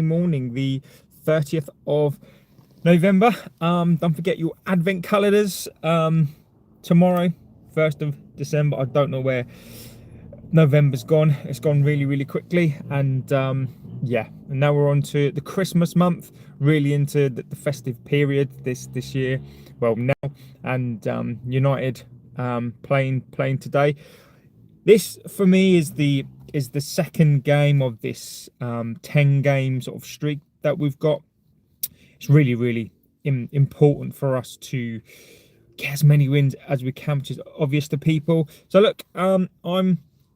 morning, the 30th of November. Don't forget your advent calendars. Tomorrow, 1st of December. I don't know where November's gone. It's gone really, really quickly. And yeah, and now we're on to the Christmas month, really into the festive period this year. Well, now, and United playing today. This for me is the second game of this 10 game sort of streak that we've got. It's really, really important for us to get as many wins as we can, which is obvious to people. So look, I'm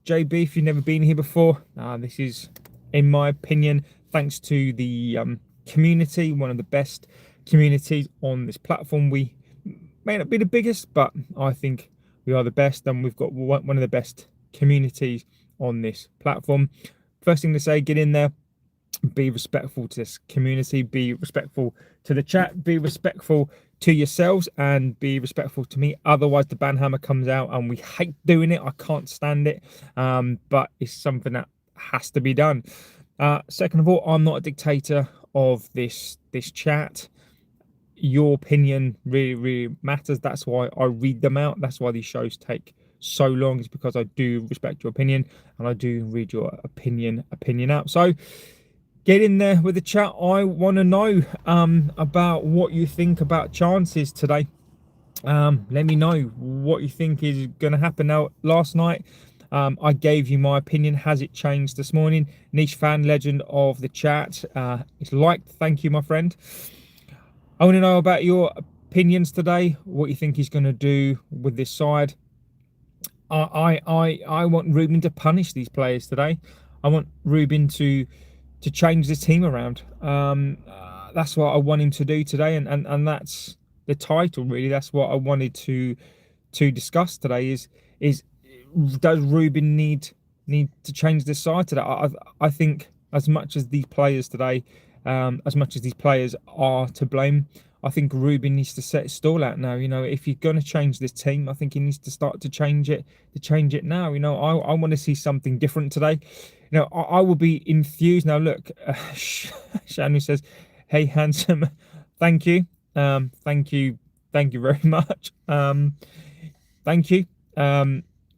JB. If you've never been here before, this is, in my opinion, thanks to the community, one of the best communities on this platform. We may not be the biggest, but I think we are the best, and we've got one of the best communities on this platform. First thing to say, get in there, be respectful to this community, be respectful to the chat, be respectful to yourselves, and be respectful to me. Otherwise the ban hammer comes out, and we hate doing it. I can't stand it, but it's something that has to be done. Second of all, I'm not a dictator of this chat. Your opinion really, really matters. That's why I read them out. That's why these shows take so long, is because I do respect your opinion, and I do read your opinion out. So get in there with the chat. I want to know about what you think about chances today. Let me know what you think is going to happen. Now, last night I gave you my opinion. Has it changed this morning? Niche fan legend of the chat, it's liked. Thank you, my friend. I want to know about your opinions today, what you think he's going to do with this side. I want Ruben to punish these players today. I want Ruben to change the team around. That's what I want him to do today, and that's the title, really. That's what I wanted to discuss today. Is does Ruben need to change this side today? I think as much as these players today, as much as these players are to blame, I think Ruben needs to set his stall out now. You know, if you're going to change this team, I think he needs to start to change it now. You know, I want to see something different today. You know, I will be enthused. Now, look, Shanu says, hey, handsome, thank you. Thank you very much. Thank you.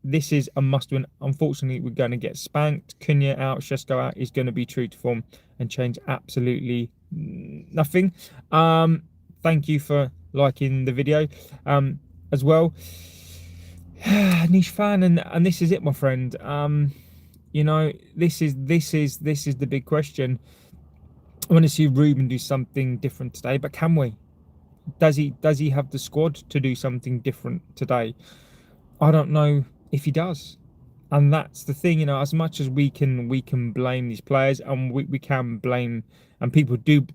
This is a must win. Unfortunately, we're going to get spanked. Cunha out, Shesko out. Is going to be true to form and change absolutely nothing. Thank you for liking the video as well. Niche fan, and this is it, my friend. You know, this is the big question. I want to see Ruben do something different today, but can we? Does he have the squad to do something different today? I don't know if he does. And that's the thing, you know, as much as we can blame these players, and we can blame, and people do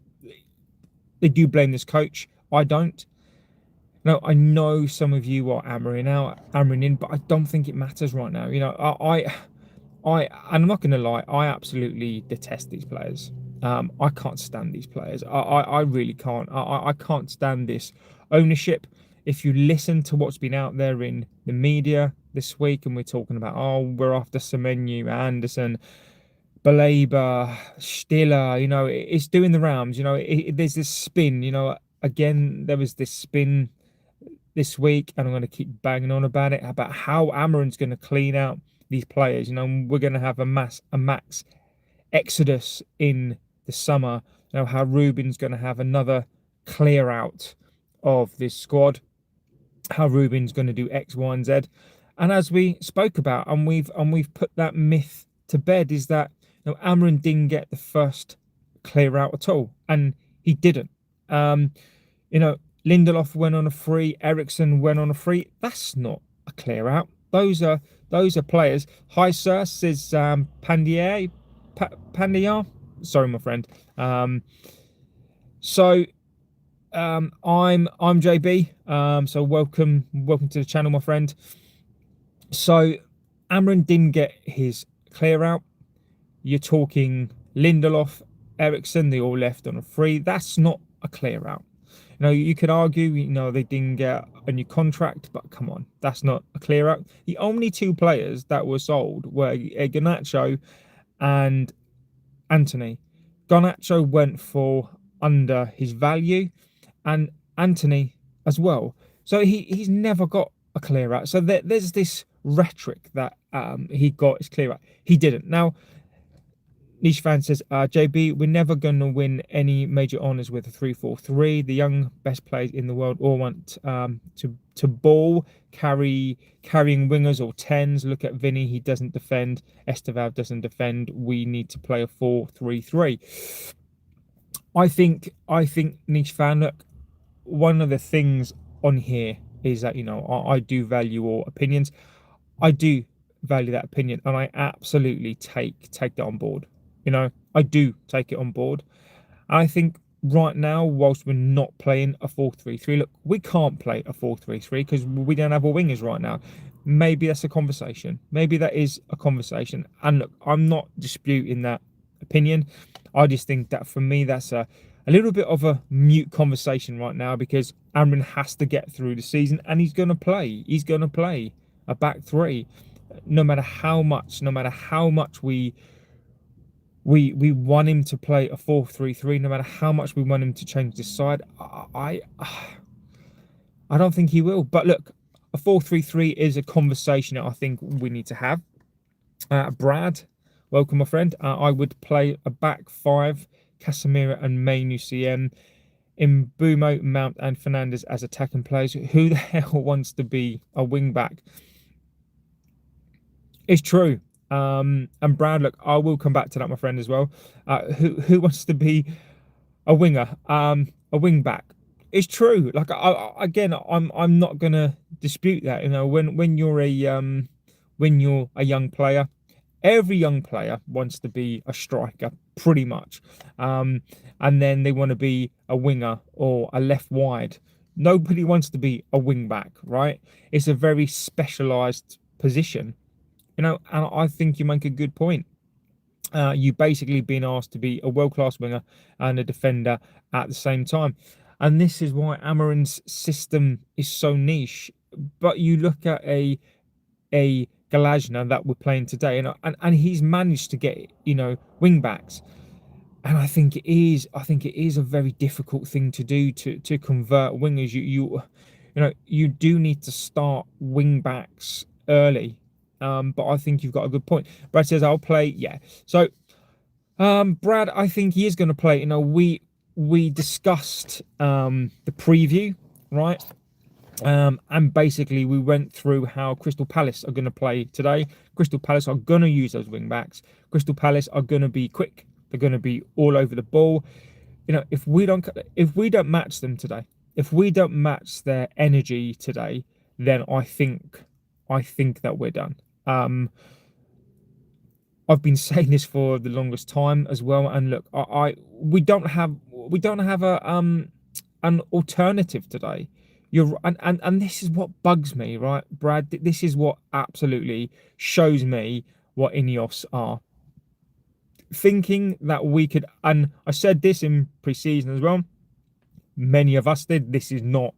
blame this coach. I don't. No, I know some of you are Amorim out, Amorim in, but I don't think it matters right now. You know, and I'm not going to lie, I absolutely detest these players. I can't stand these players. I really can't. I can't stand this ownership. If you listen to what's been out there in the media this week, and we're talking about, oh, we're after Semenyo, Anderson, Baleba, Stiller, you know, it's doing the rounds. You know, there's this spin. You know, again, there was this spin this week, and I'm going to keep banging on about it, about how Amorim's going to clean out these players. You know, we're going to have a max exodus in the summer. You know, how Ruben's going to have another clear out of this squad, how Ruben's going to do X, Y, and Z. And as we spoke about, and we've put that myth to bed, is that, you know, Amorim didn't get the first clear out at all, and he didn't. You know, Lindelof went on a free, Ericsson went on a free. That's not a clear out. Those are players. Hi sir, says Pandier. Sorry, my friend. So I'm JB. So welcome to the channel, my friend. So Amorim didn't get his clear out. You're talking Lindelof, Ericsson, they all left on a free. That's not a clear out. You know, you could argue, you know, they didn't get a new contract, but come on, that's not a clear out. The only two players that were sold were Garnacho and Anthony. Garnacho went for under his value, and Anthony as well. So he's never got a clear out. So there's this rhetoric that he got his clear out. He didn't. Now, Niche fan says, JB, we're never going to win any major honours with a 3-4-3. The young best players in the world all want to ball, carrying wingers or 10s. Look at Vinny, he doesn't defend. Estevao doesn't defend. We need to play a 4-3-3. I think Niche fan, look, one of the things on here is that, you know, I do value all opinions. I do value that opinion, and I absolutely take that on board. You know, I do take it on board. I think right now, whilst we're not playing a 4-3-3, look, we can't play a 4-3-3 because we don't have our wingers right now. Maybe that's a conversation. Maybe that is a conversation. And look, I'm not disputing that opinion. I just think that for me, that's a little bit of a mute conversation right now, because Amorim has to get through the season, and he's going to play. He's going to play a back three, no matter how much we want him to play a 4-3-3, no matter how much we want him to change this side. I don't think he will. But look, a 4-3-3 is a conversation that I think we need to have. Brad, welcome, my friend. I would play a back five, Casemiro and Mainu CM, in Bumo, Mount and Fernandes as attacking players. Who the hell wants to be a wing back? It's true. And Brad, look, I will come back to that, my friend, as well. Who wants to be a winger, a wing back? It's true. Like, I'm not gonna dispute that. You know, when you're a young player, every young player wants to be a striker, pretty much, and then they want to be a winger or a left wide. Nobody wants to be a wing back, right? It's a very specialised position. You know, and I think you make a good point. You've basically been asked to be a world-class winger and a defender at the same time. And this is why Amorim's system is so niche. But you look at a Galajna that we're playing today, and he's managed to get, you know, wing backs. And I think it is a very difficult thing to do, to convert wingers. You know, you do need to start wing backs early. But I think you've got a good point. Brad says, I'll play. Yeah. So, Brad, I think he is going to play. You know, we discussed the preview, right? And basically we went through how Crystal Palace are going to play today. Crystal Palace are going to use those wing backs. Crystal Palace are going to be quick. They're going to be all over the ball. You know, if we don't match them today, if we don't match their energy today, then I think that we're done. I've been saying this for the longest time as well, and look, we don't have an alternative today. And this is what bugs me, right, Brad? This is what absolutely shows me what Ineos are. Thinking that we could, and I said this in pre-season as well. Many of us did. This is not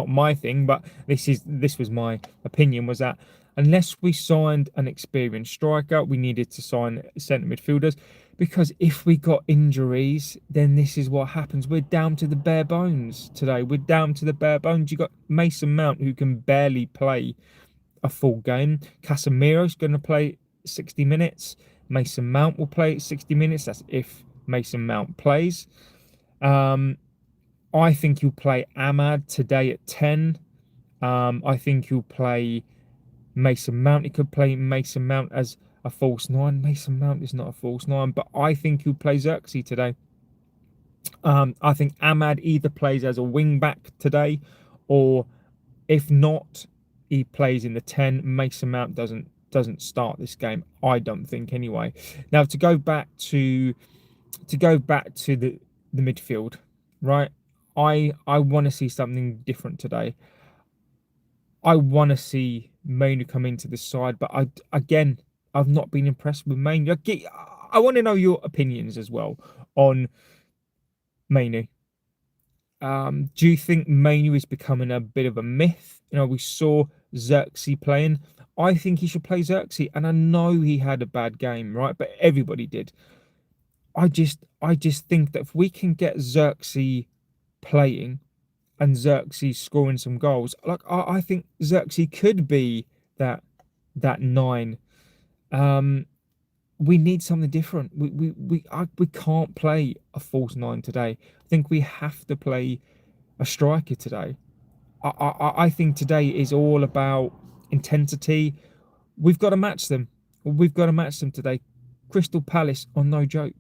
my thing, but this was my opinion, was that unless we signed an experienced striker, we needed to sign centre midfielders, because if we got injuries, then this is what happens. We're down to the bare bones today. We're down to the bare bones. You got Mason Mount, who can barely play a full game. Casemiro's going to play 60 minutes. Mason Mount will play 60 minutes. That's if Mason Mount plays. I think you'll play Ahmad today at 10. I think you'll play Mason Mount. He could play Mason Mount as a false 9. Mason Mount is not a false 9, but I think he'll play Xerxes today. I think Ahmad either plays as a wing back today, or if not, he plays in the 10. Mason Mount doesn't start this game, I don't think, anyway. Now, to go back to the midfield, right? I want to see something different today. I want to see Mainu come into the side, but I've not been impressed with Mainu. I want to know your opinions as well on Mainu. Do you think Mainu is becoming a bit of a myth? You know, we saw Xerxes playing. I think he should play Xerxes, and I know he had a bad game, right? But everybody did. I just think that if we can get Xerxes playing and Xerxes scoring some goals, like I think Xerxes could be that nine. Um, we need something different. We can't play a false nine today. I think we have to play a striker today. I think today is all about intensity. We've got to match them. We've got to match them today. Crystal Palace are no joke.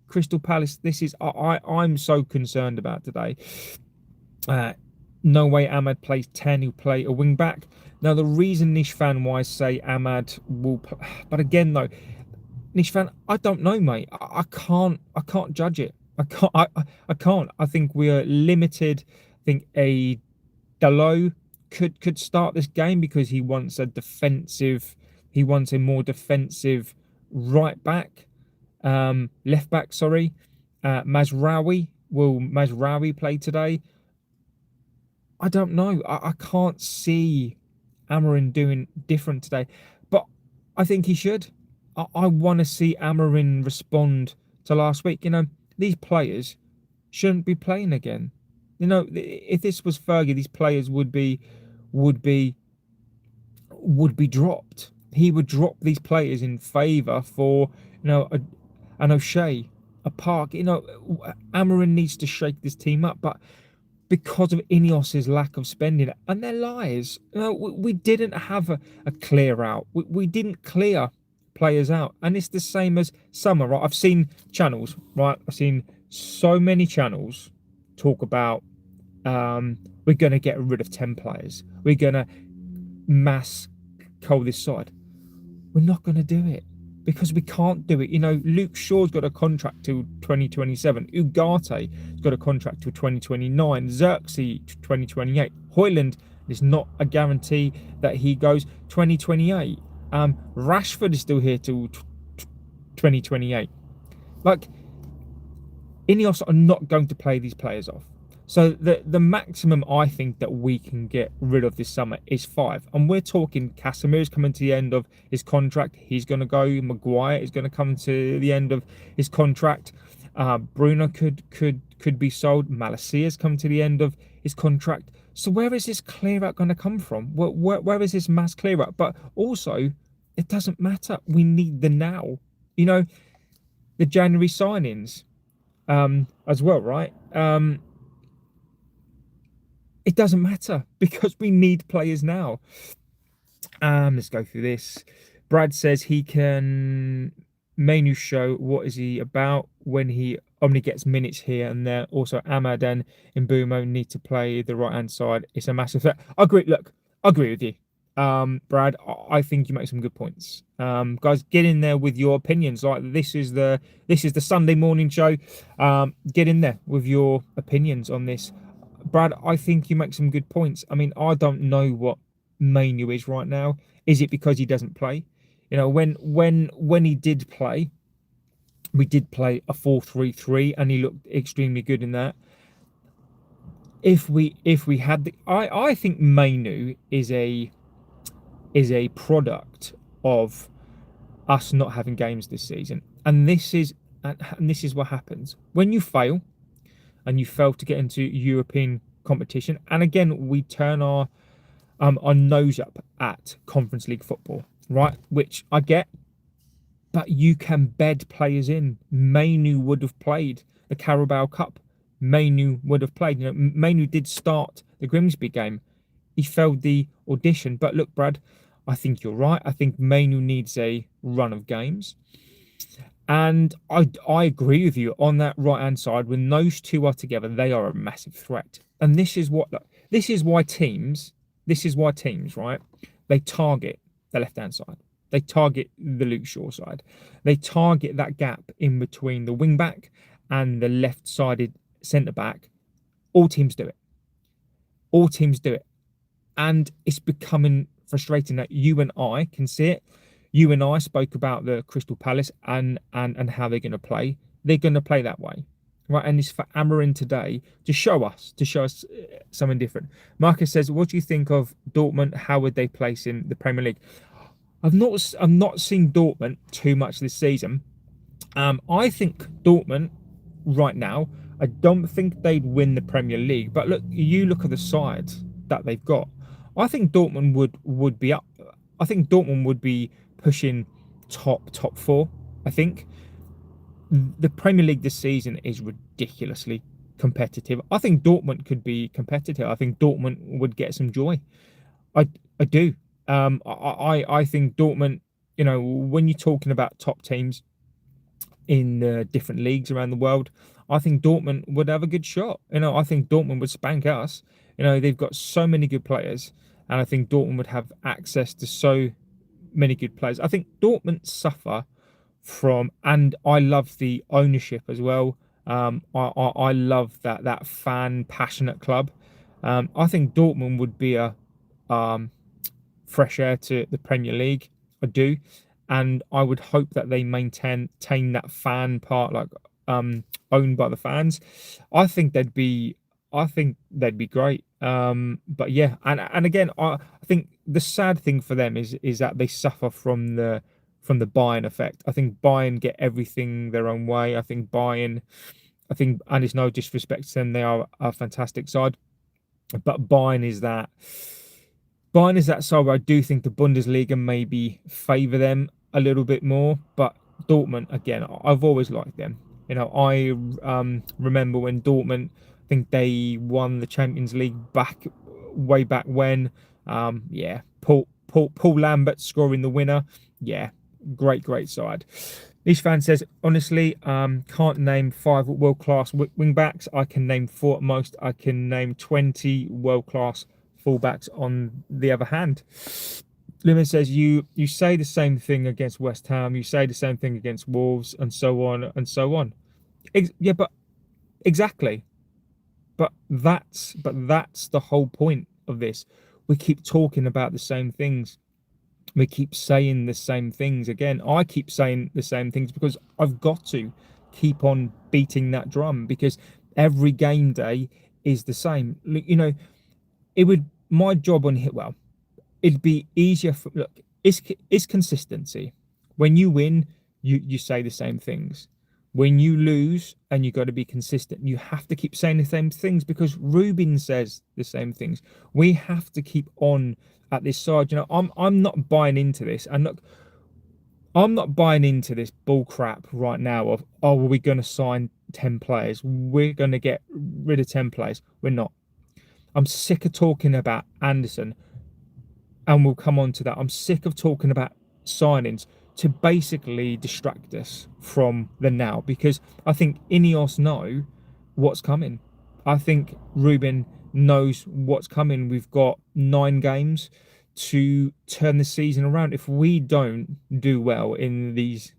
Crystal Palace. This is I'm so concerned about today. No way Ahmad plays 10. He'll play a wing back. Now the reason Nish fan wise say Ahmad will, but again though, Nish fan, I don't know, mate. I can't judge it. I can't. I think we're limited. I think a Dalot could start this game because he wants a defensive. He wants a more defensive right back, left back. Sorry, Mazraoui. Will Mazraoui play today? I don't know. I can't see Amorim doing different today, but I think he should. I want to see Amorim respond to last week. These players shouldn't be playing again. If this was Fergie, these players would be dropped. He would drop these players in favour for an O'Shea, a Park. Amorim needs to shake this team up, but because of Ineos's lack of spending and their lies. We didn't have a clear out. We didn't clear players out. And it's the same as summer, right? I've seen channels, right? I've seen so many channels talk about we're going to get rid of 10 players. We're going to mass cull this side. We're not going to do it. Because we can't do it. Luke Shaw's got a contract till 2027. Ugate's got a contract till 2029. Xerxes 2028. Hoyland is not a guarantee that he goes 2028. Rashford is still here till 2028. Like, Ineos are not going to play these players off. So the maximum I think that we can get rid of this summer is 5. And we're talking Casemiro's coming to the end of his contract. He's going to go. Maguire is going to come to the end of his contract. Bruno could be sold. Malasia's come to the end of his contract. So where is this clear out going to come from? Where is this mass clear out? But also, it doesn't matter. We need the now. The January signings as well, right? It doesn't matter because we need players now. Let's go through this. Brad says he can Menu show what is he about when he only gets minutes here and there. Also, Ahmad and Mbumo need to play the right hand side. It's a massive threat. I agree. Look, I agree with you, Brad. I think you make some good points. Guys, get in there with your opinions. Like this is the Sunday morning show. Get in there with your opinions on this. Brad, I think you make some good points. I mean, I don't know what Manu is right now. Is it because he doesn't play? When he did play, we did play a 4-3-3, and he looked extremely good in that. If we had the, I think Manu is a product of us not having games this season, and this is what happens when you fail. And you fail to get into European competition. And again, we turn our nose up at Conference League football, right? Which I get, but you can bed players in. Manu would have played the Carabao Cup. Manu would have played. Manu did start the Grimsby game. He failed the audition. But look, Brad, I think you're right. I think Manu needs a run of games. And I agree with you on that right hand side. When those two are together, they are a massive threat. And this is why teams, right? They target the left hand side. They target the Luke Shaw side. They target that gap in between the wing back and the left sided centre back. All teams do it. And it's becoming frustrating that you and I can see it. You and I spoke about the Crystal Palace and how they're going to play. They're going to play that way, right? And it's for Amorim today to show us something different. Marcus says, "What do you think of Dortmund? How would they place in the Premier League?" I've not seen Dortmund too much this season. I think Dortmund right now, I don't think they'd win the Premier League. But look, you look at the sides that they've got. I think Dortmund would be up. I think Dortmund would be pushing top four. I think the Premier League this season is ridiculously competitive. I think Dortmund could be competitive. I think Dortmund would get some joy. I I do. I think Dortmund. You know, when you're talking about top teams in different leagues around the world, I think Dortmund would have a good shot. You know, I think Dortmund would spank us. You know, they've got so many good players, and I think Dortmund would have access to so many good players. I think Dortmund suffer from, and I love the ownership as well. I love that fan passionate club. I think Dortmund would be a um, fresh air to the Premier League. I do, and I would hope that they maintain that fan part, like owned by the fans. I think they'd be, I think they'd be great. But yeah, and again, I think the sad thing for them is that they suffer from the Bayern effect. I think Bayern get everything their own way. I think Bayern, and it's no disrespect to them, they are a fantastic side, but Bayern is that side where I do think the Bundesliga maybe favour them a little bit more. But Dortmund, again, I've always liked them. You know, I remember when Dortmund, I think they won the Champions League way back when. Yeah, Paul Lambert scoring the winner. Yeah, great side. Each fan says, honestly, can't name 5 world-class wing backs. I can name 4 at most. I can name 20 world-class fullbacks on the other hand. Lumen says, you say the same thing against West Ham, you say the same thing against Wolves, and so on and so on. Yeah, but exactly. But that's the whole point of this. We keep talking about the same things. We keep saying the same things again. I keep saying the same things because I've got to keep on beating that drum, because every game day is the same. You know, it would, my job on hit well, it'd be easier for, look, it's consistency. When you win, you say the same things. When you lose, and you got to be consistent, you have to keep saying the same things, because Ruben says the same things. We have to keep on at this side. You know, I'm not buying into this. And look, I'm not buying into this bull crap right now of, oh, well, we're going to sign 10 players, we're going to get rid of 10 players. We're not. I'm sick of talking about Anderson, and we'll come on to that. I'm sick of talking about signings to basically distract us from the now, because I think Ineos know what's coming. I think Ruben knows what's coming. We've got 9 games to turn the season around. If we don't do well in these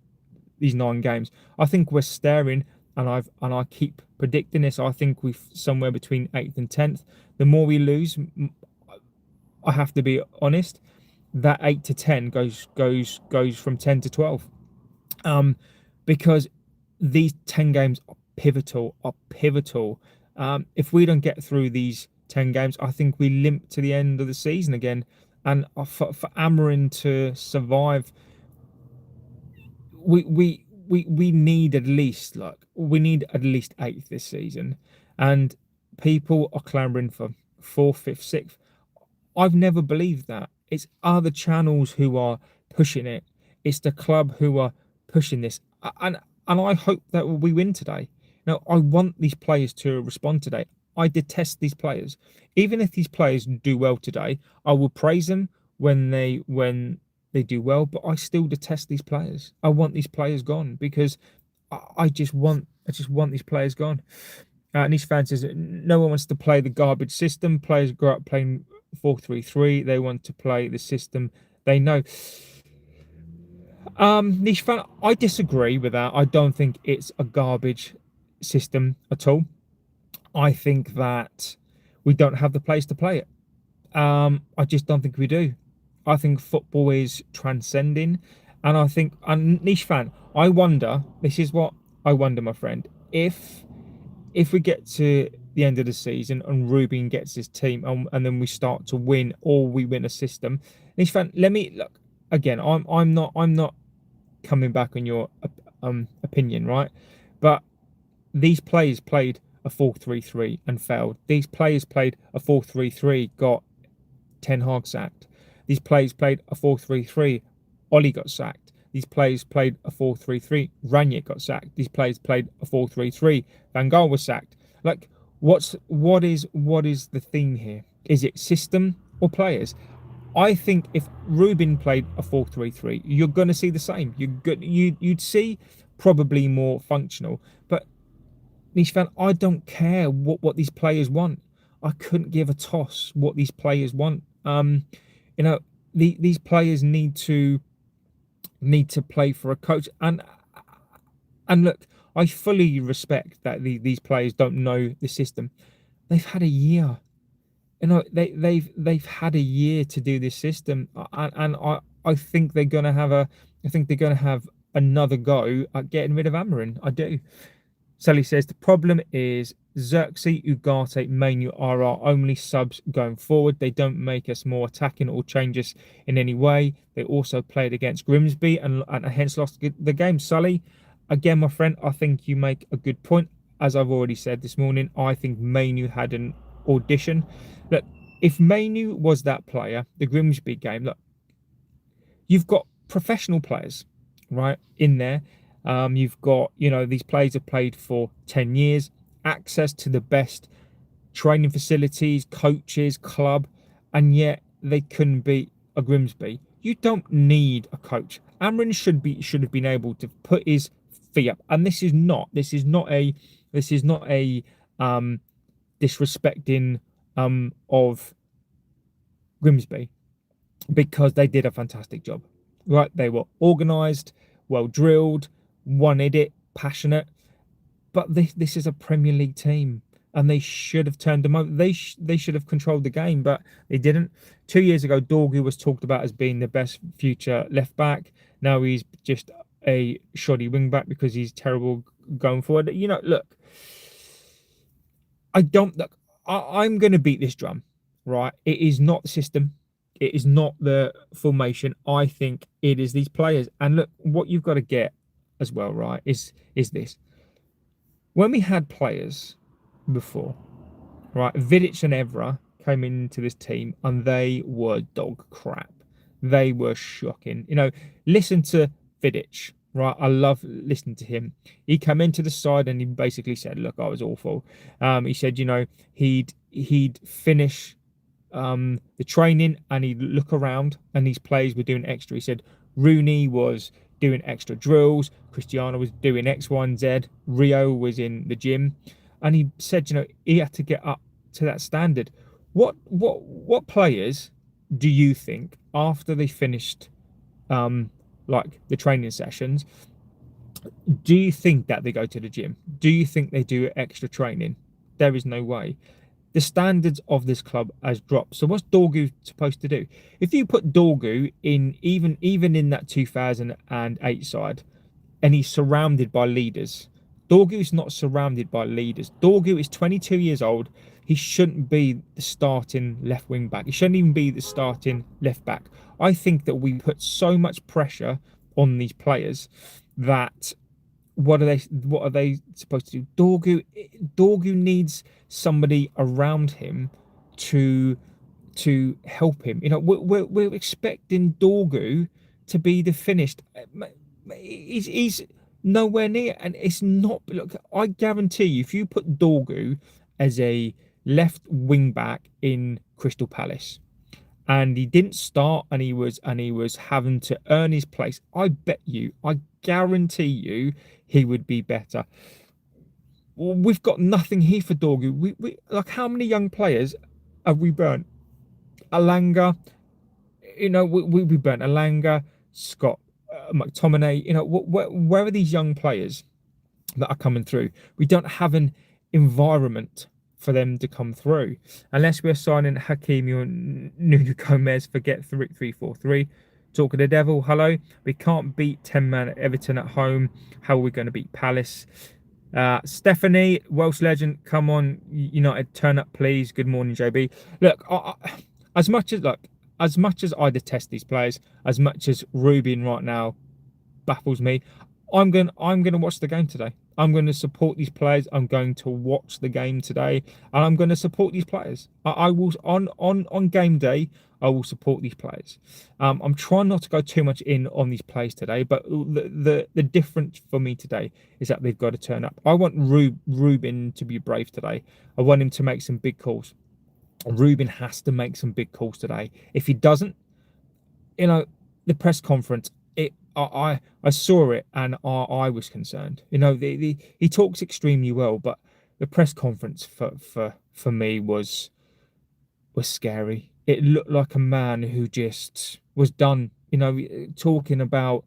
9 games, I think we're staring, and I keep predicting this. I think we're somewhere between 8th and 10th. The more we lose, I have to be honest, that 8 to 10 goes from 10 to 12, because these 10 games are pivotal. If we don't get through these 10 games, I think we limp to the end of the season again. And for Amorim to survive, we need at least, like, we need at least 8th this season. And people are clamoring for 4th, 5th, 6th. I've never believed that. It's other channels who are pushing it. It's the club who are pushing this. And I hope that we win today. Now, I want these players to respond today. I detest these players. Even if these players do well today, I will praise them when they do well, but I still detest these players. I want these players gone, because I just want these players gone. And these fans says no one wants to play the garbage system. Players grow up playing 4-3-3. They want to play the system they know. Niche fan, I disagree with that. I don't think it's a garbage system at all. I think that we don't have the players to play it. I just don't think we do. I think football is transcending, and I think, and niche fan, I wonder. This is what I wonder, my friend. If we get to the end of the season and Ruben gets his team, and then we start to win, or we win a system, niche fan, let me look again. I'm not coming back on your opinion, right? But these players played a 4-3-3 and failed. These players played a 4-3-3, got Ten Hag sacked. These players played a 4-3-3, Oli got sacked. These players played a 4-3-3, Ranić got sacked. These players played a 4-3-3, Van Gaal was sacked. Like, what is the theme here? Is it system or players? I think if Ruben played a 4-3-3, you're going to see the same. You'd see probably more functional. But Nish fan, I don't care what these players want. I couldn't give a toss what these players want. You know, these players need to play for a coach. And look, I fully respect that these players don't know the system. They've had a year. You know, they've had a year to do this system, and I think they're gonna have another go at getting rid of Amorim. I do. Sally says the problem is Xerxes, Ugarte, Manu are our only subs going forward. They don't make us more attacking or change us in any way. They also played against Grimsby and hence lost the game. Sully, again, my friend, I think you make a good point. As I've already said this morning, I think Manu had an audition. Look, if Manu was that player, the Grimsby game, look, you've got professional players, right, in there. You've got, these players have played for 10 years, access to the best training facilities, coaches, club, and yet they couldn't beat a Grimsby. You don't need a coach. Amorim should have been able to put his feet up, and this is not a disrespecting of Grimsby, because they did a fantastic job. Right, they were organised, well drilled, wanted it, passionate. But this is a Premier League team, and they should have turned them over. They should have controlled the game, but they didn't. 2 years ago, Dorgu was talked about as being the best future left back. Now he's just a shoddy wing back because he's terrible going forward. Look, I'm going to beat this drum, right? It is not the system. It is not the formation. I think it is these players. And look, what you've got to get as well, right, is this. When we had players before, right, Vidic and Evra came into this team and they were dog crap. They were shocking. Listen to Vidic, right? I love listening to him. He came into the side and he basically said, look, I was awful. He said, he'd finish the training and he'd look around and these players were doing extra. He said Rooney was doing extra drills, Cristiano was doing X, Y, and Z, Rio was in the gym, and he said, he had to get up to that standard. What players do you think, after they finished like the training sessions, do you think that they go to the gym? Do you think they do extra training? There is no way. The standards of this club has dropped. So what's Dorgu supposed to do? If you put Dorgu in, even in that 2008 side, and he's surrounded by leaders, Dorgu is not surrounded by leaders. Dorgu is 22 years old. He shouldn't be the starting left wing back. He shouldn't even be the starting left back. I think that we put so much pressure on these players that what are they supposed to do? Dorgu needs somebody around him to help him. We're expecting Dorgu to be the finished. He's nowhere near, and it's not. Look, I guarantee you, if you put Dorgu as a left wing back in Crystal Palace, and he didn't start, and he was having to earn his place, I guarantee you, he would be better. We've got nothing here for Dorgu. We like, how many young players have we burnt? Alanga, we burnt Alanga, Scott, McTominay. Where are these young players that are coming through? We don't have an environment for them to come through, unless we're signing Hakimi or Nuno Gomez. Forget 3-3-4-3. Talk of the devil. Hello, we can't beat 10-man at Everton at home. How are we going to beat Palace? Stephanie, Welsh legend, come on, United, turn up, please. Good morning, JB. Look, as much as I detest these players, as much as Ruben right now baffles me, I'm going to watch the game today. I'm going to support these players. I'm going to watch the game today, and I'm going to support these players. I will on game day. I will support these players. I'm trying not to go too much in on these players today, but the difference for me today is that they've got to turn up. I want Ruben to be brave today. I want him to make some big calls. Ruben has to make some big calls today. If he doesn't, the press conference, I saw it and I was concerned. He talks extremely well, but the press conference for me was scary. It looked like a man who just was done. Talking about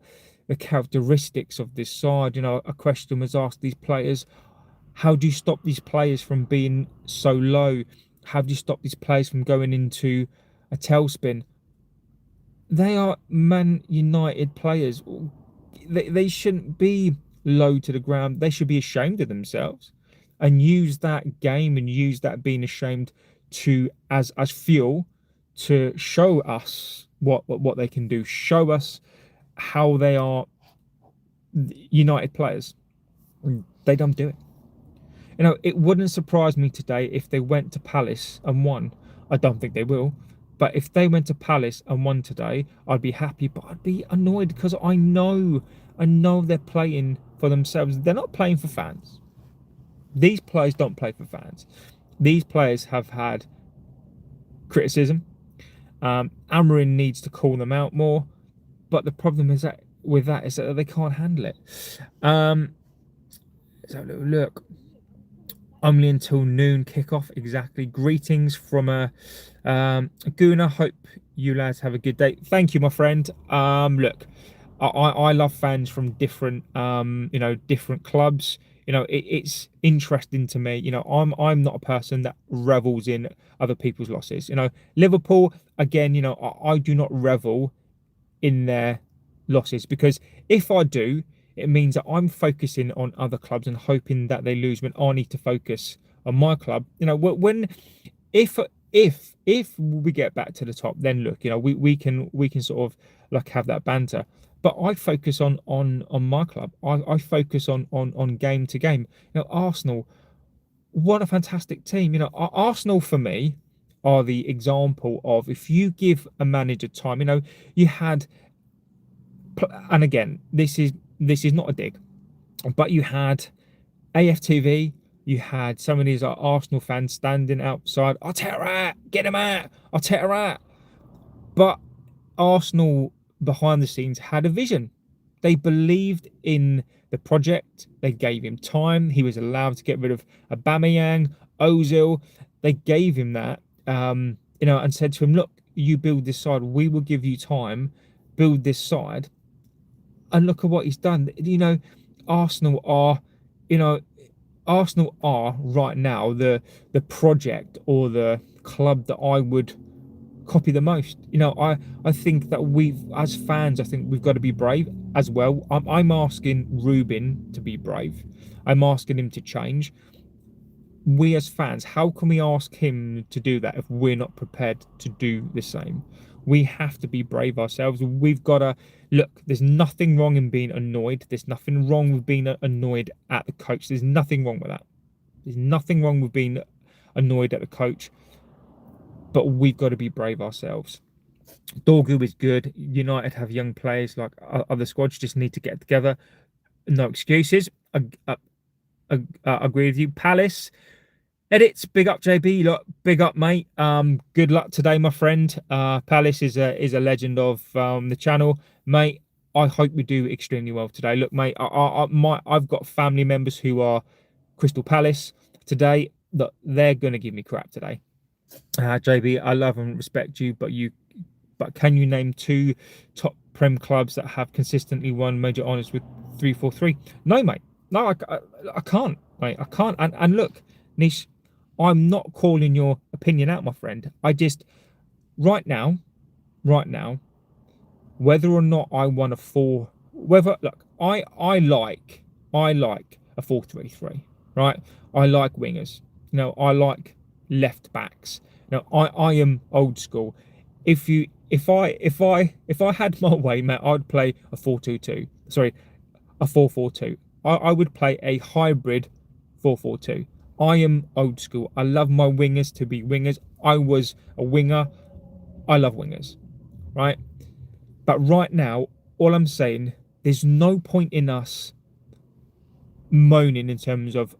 the characteristics of this side. A question was asked these players: how do you stop these players from being so low? How do you stop these players from going into a tailspin? They are Man United players. They shouldn't be low to the ground. They should be ashamed of themselves and use that game and use that being ashamed to as fuel to show us what they can do. Show us how they are United players. They don't do it. It wouldn't surprise me today if they went to Palace and won. I don't think they will. But if they went to Palace and won today, I'd be happy, but I'd be annoyed because I know they're playing for themselves. They're not playing for fans. These players don't play for fans. These players have had criticism. Amorim needs to call them out more. But the problem is that they can't handle it. So look. Only until noon kickoff, exactly. Greetings from Guna. Hope you lads have a good day. Thank you, my friend. Look, I love fans from different different clubs. It's interesting to me. I'm not a person that revels in other people's losses. Liverpool, again, I do not revel in their losses, because if I do, it means that I'm focusing on other clubs and hoping that they lose when I need to focus on my club. If we get back to the top, then look, we can sort of like have that banter. But I focus on my club. I focus on game to game. Arsenal, what a fantastic team. Arsenal for me are the example of, if you give a manager time. You had, and again, this is not a dig, but you had AFTV, you had some of these Arsenal fans standing outside. I'll take her out, get him out, I'll take her out. But Arsenal behind the scenes had a vision. They believed in the project. They gave him time. He was allowed to get rid of Aubameyang, Ozil. They gave him that, and said to him, look, you build this side. We will give you time. Build this side. And look at what he's done. Arsenal are right now the project or the club that I would copy the most. I think that as fans, I think we've got to be brave as well. I'm asking Ruben to be brave. I'm asking him to change. We as fans, how can we ask him to do that if we're not prepared to do the same? We have to be brave ourselves. We've got to look. There's nothing wrong in being annoyed. There's nothing wrong with being annoyed at the coach. There's nothing wrong with that. There's nothing wrong with being annoyed at the coach. But we've got to be brave ourselves. Dorgu is good. United have young players like other squads. Just need to get together. No excuses. I agree with you. Palace. Edits, big up JB, look, big up mate. Good luck today, my friend. Palace is a legend of the channel, mate. I hope we do extremely well today. Look, mate, I've got family members who are Crystal Palace today. That they're gonna give me crap today. JB, I love and respect you, but can you name 2 top Prem clubs that have consistently won major honours with 3-4-3? No, mate. No, I can't, mate. I can't. And look, Nish, I'm not calling your opinion out, my friend. I just, right now, whether or not I want look, I like a 4-3-3, right? I like wingers. I like left backs. I am old school. If I had my way, mate, I'd play a 4-2-2. Sorry, a 4-4-2. I would play a hybrid 4-4-2. I am old school. I love my wingers to be wingers. I was a winger. I love wingers, right? But right now, all I'm saying, there's no point in us moaning in terms of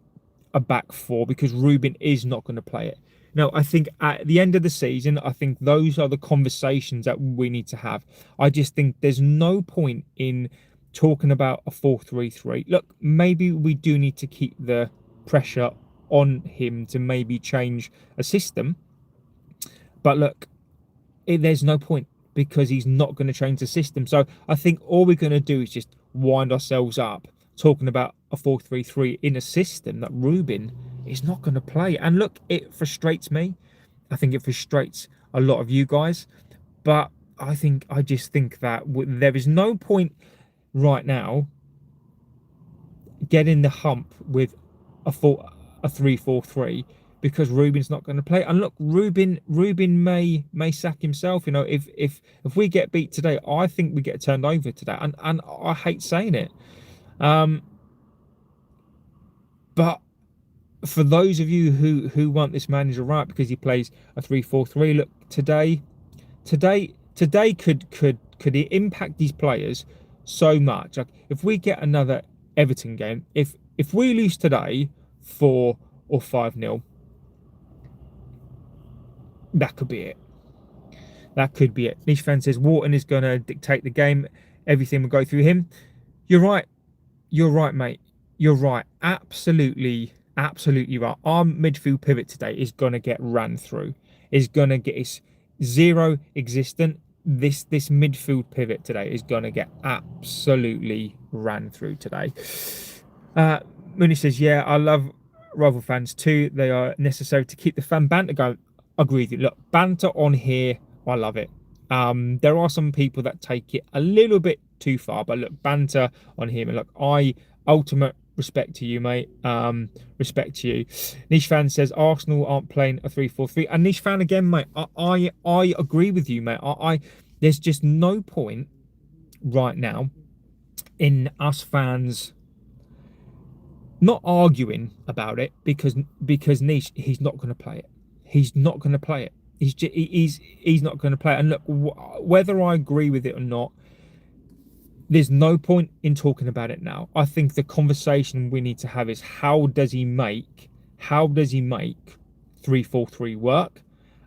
a back four because Ruben is not going to play it. Now, I think at the end of the season, I think those are the conversations that we need to have. I just think there's no point in talking about a 4-3-3. Look, maybe we do need to keep the pressure on him to maybe change a system. But look, there's no point because he's not going to change the system. So I think all we're going to do is just wind ourselves up talking about a 4-3-3 in a system that Ruben is not going to play. And look, it frustrates me. I think it frustrates a lot of you guys. But I just think that there is no point right now getting the hump with a 3-4-3 because Ruben's not going to play. And look, Ruben may sack himself. You know, if we get beat today, I think we get turned over today. And I hate saying it. But for those of you who want this manager right because he plays a 3-4-3, look, today could it impact these players so much. Like if we get another Everton game, if we lose today 4 or 5-0, that could be it. That could be it. Niche fan says Wharton is going to dictate the game. Everything will go through him. You're right. You're right, mate. You're right. Absolutely right. Our midfield pivot today is going to get ran through. Is going to get its zero existent. This midfield pivot today is going to get absolutely ran through today. Mooney says, yeah, I love rival fans too. They are necessary to keep the fan banter going. Agree with you. Look, banter on here, I love it. There are some people that take it a little bit too far, but look, banter on here. And look, ultimate respect to you, mate. Respect to you. Niche fan says Arsenal aren't playing a 3-4-3. And Niche fan again, mate. I agree with you, mate. There's just no point right now in us fans not arguing about it because Niche, he's not going to play it. He's not going to play it. He's not going to play it. And look, whether I agree with it or not, there's no point in talking about it now. I think the conversation we need to have is how does he make 3-4-3 work?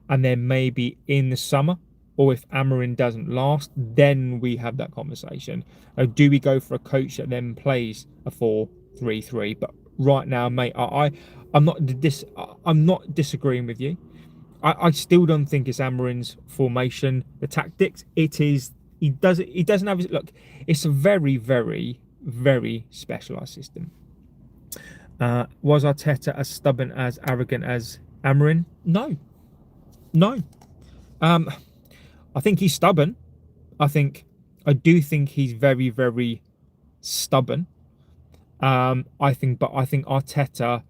And then maybe in the summer, or if Amorim doesn't last, then we have that conversation. Do we go for a coach that then plays a 4-3-3? But right now, mate, I'm not disagreeing with you. I still don't think it's Amorim's formation, the tactics. It is. He doesn't have. Look, it's a very, very, very specialised system. Was Arteta as stubborn, as arrogant as Amorim? No. I think he's stubborn. I do think he's very, very stubborn. I think Arteta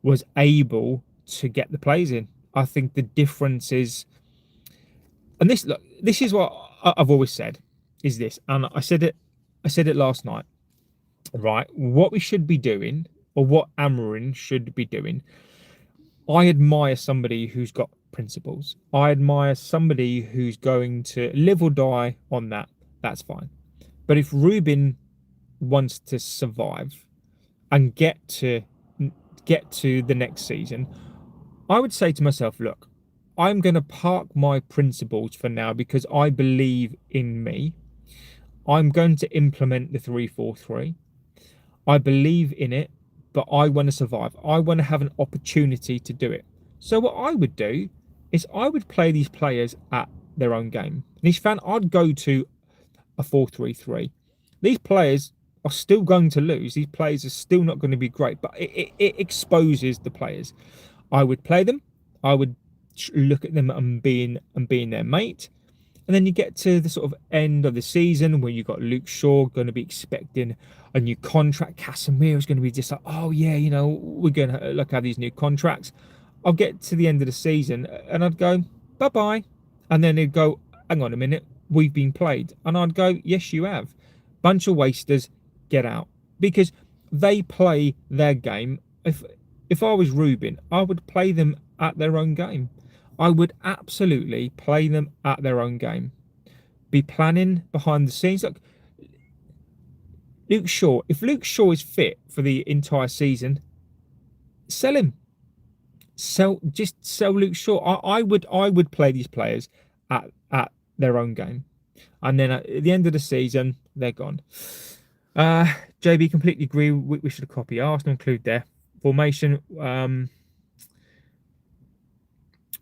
was able to get the plays in. I think the difference is, and this is what I've always said, is this, and I said it last night, right? What we should be doing, or what Amorim should be doing. I admire somebody who's got principles. I admire somebody who's going to live or die on that. That's fine. But if Ruben wants to survive and get to the next season, I would say to myself, look, I'm going to park my principles for now because I believe in me. I'm going to implement the 3-4-3. I believe in it, but I want to survive. I want to have an opportunity to do it. So what I would do is I would play these players at their own game. Niche fan, I'd go to a 4-3-3. These players are still going to lose. These players are still not going to be great, but it exposes the players. I would play them. I would look at them and being their mate. And then you get to the sort of end of the season where you've got Luke Shaw going to be expecting a new contract. Casemiro's going to be just like, oh yeah, you know, we're going to look at these new contracts. I'll get to the end of the season and I'd go, bye-bye. And then they'd go, hang on a minute, we've been played. And I'd go, yes, you have. Bunch of wasters, get out. because they play their game. If I was Ruben, I would play them at their own game. I would absolutely play them at their own game. Be planning behind the scenes. Look, Luke Shaw. If Luke Shaw is fit for the entire season, sell him. Just sell Luke Shaw. I would play these players at their own game, and then at the end of the season, they're gone. JB, completely agree. We should copy Arsenal, include their formation.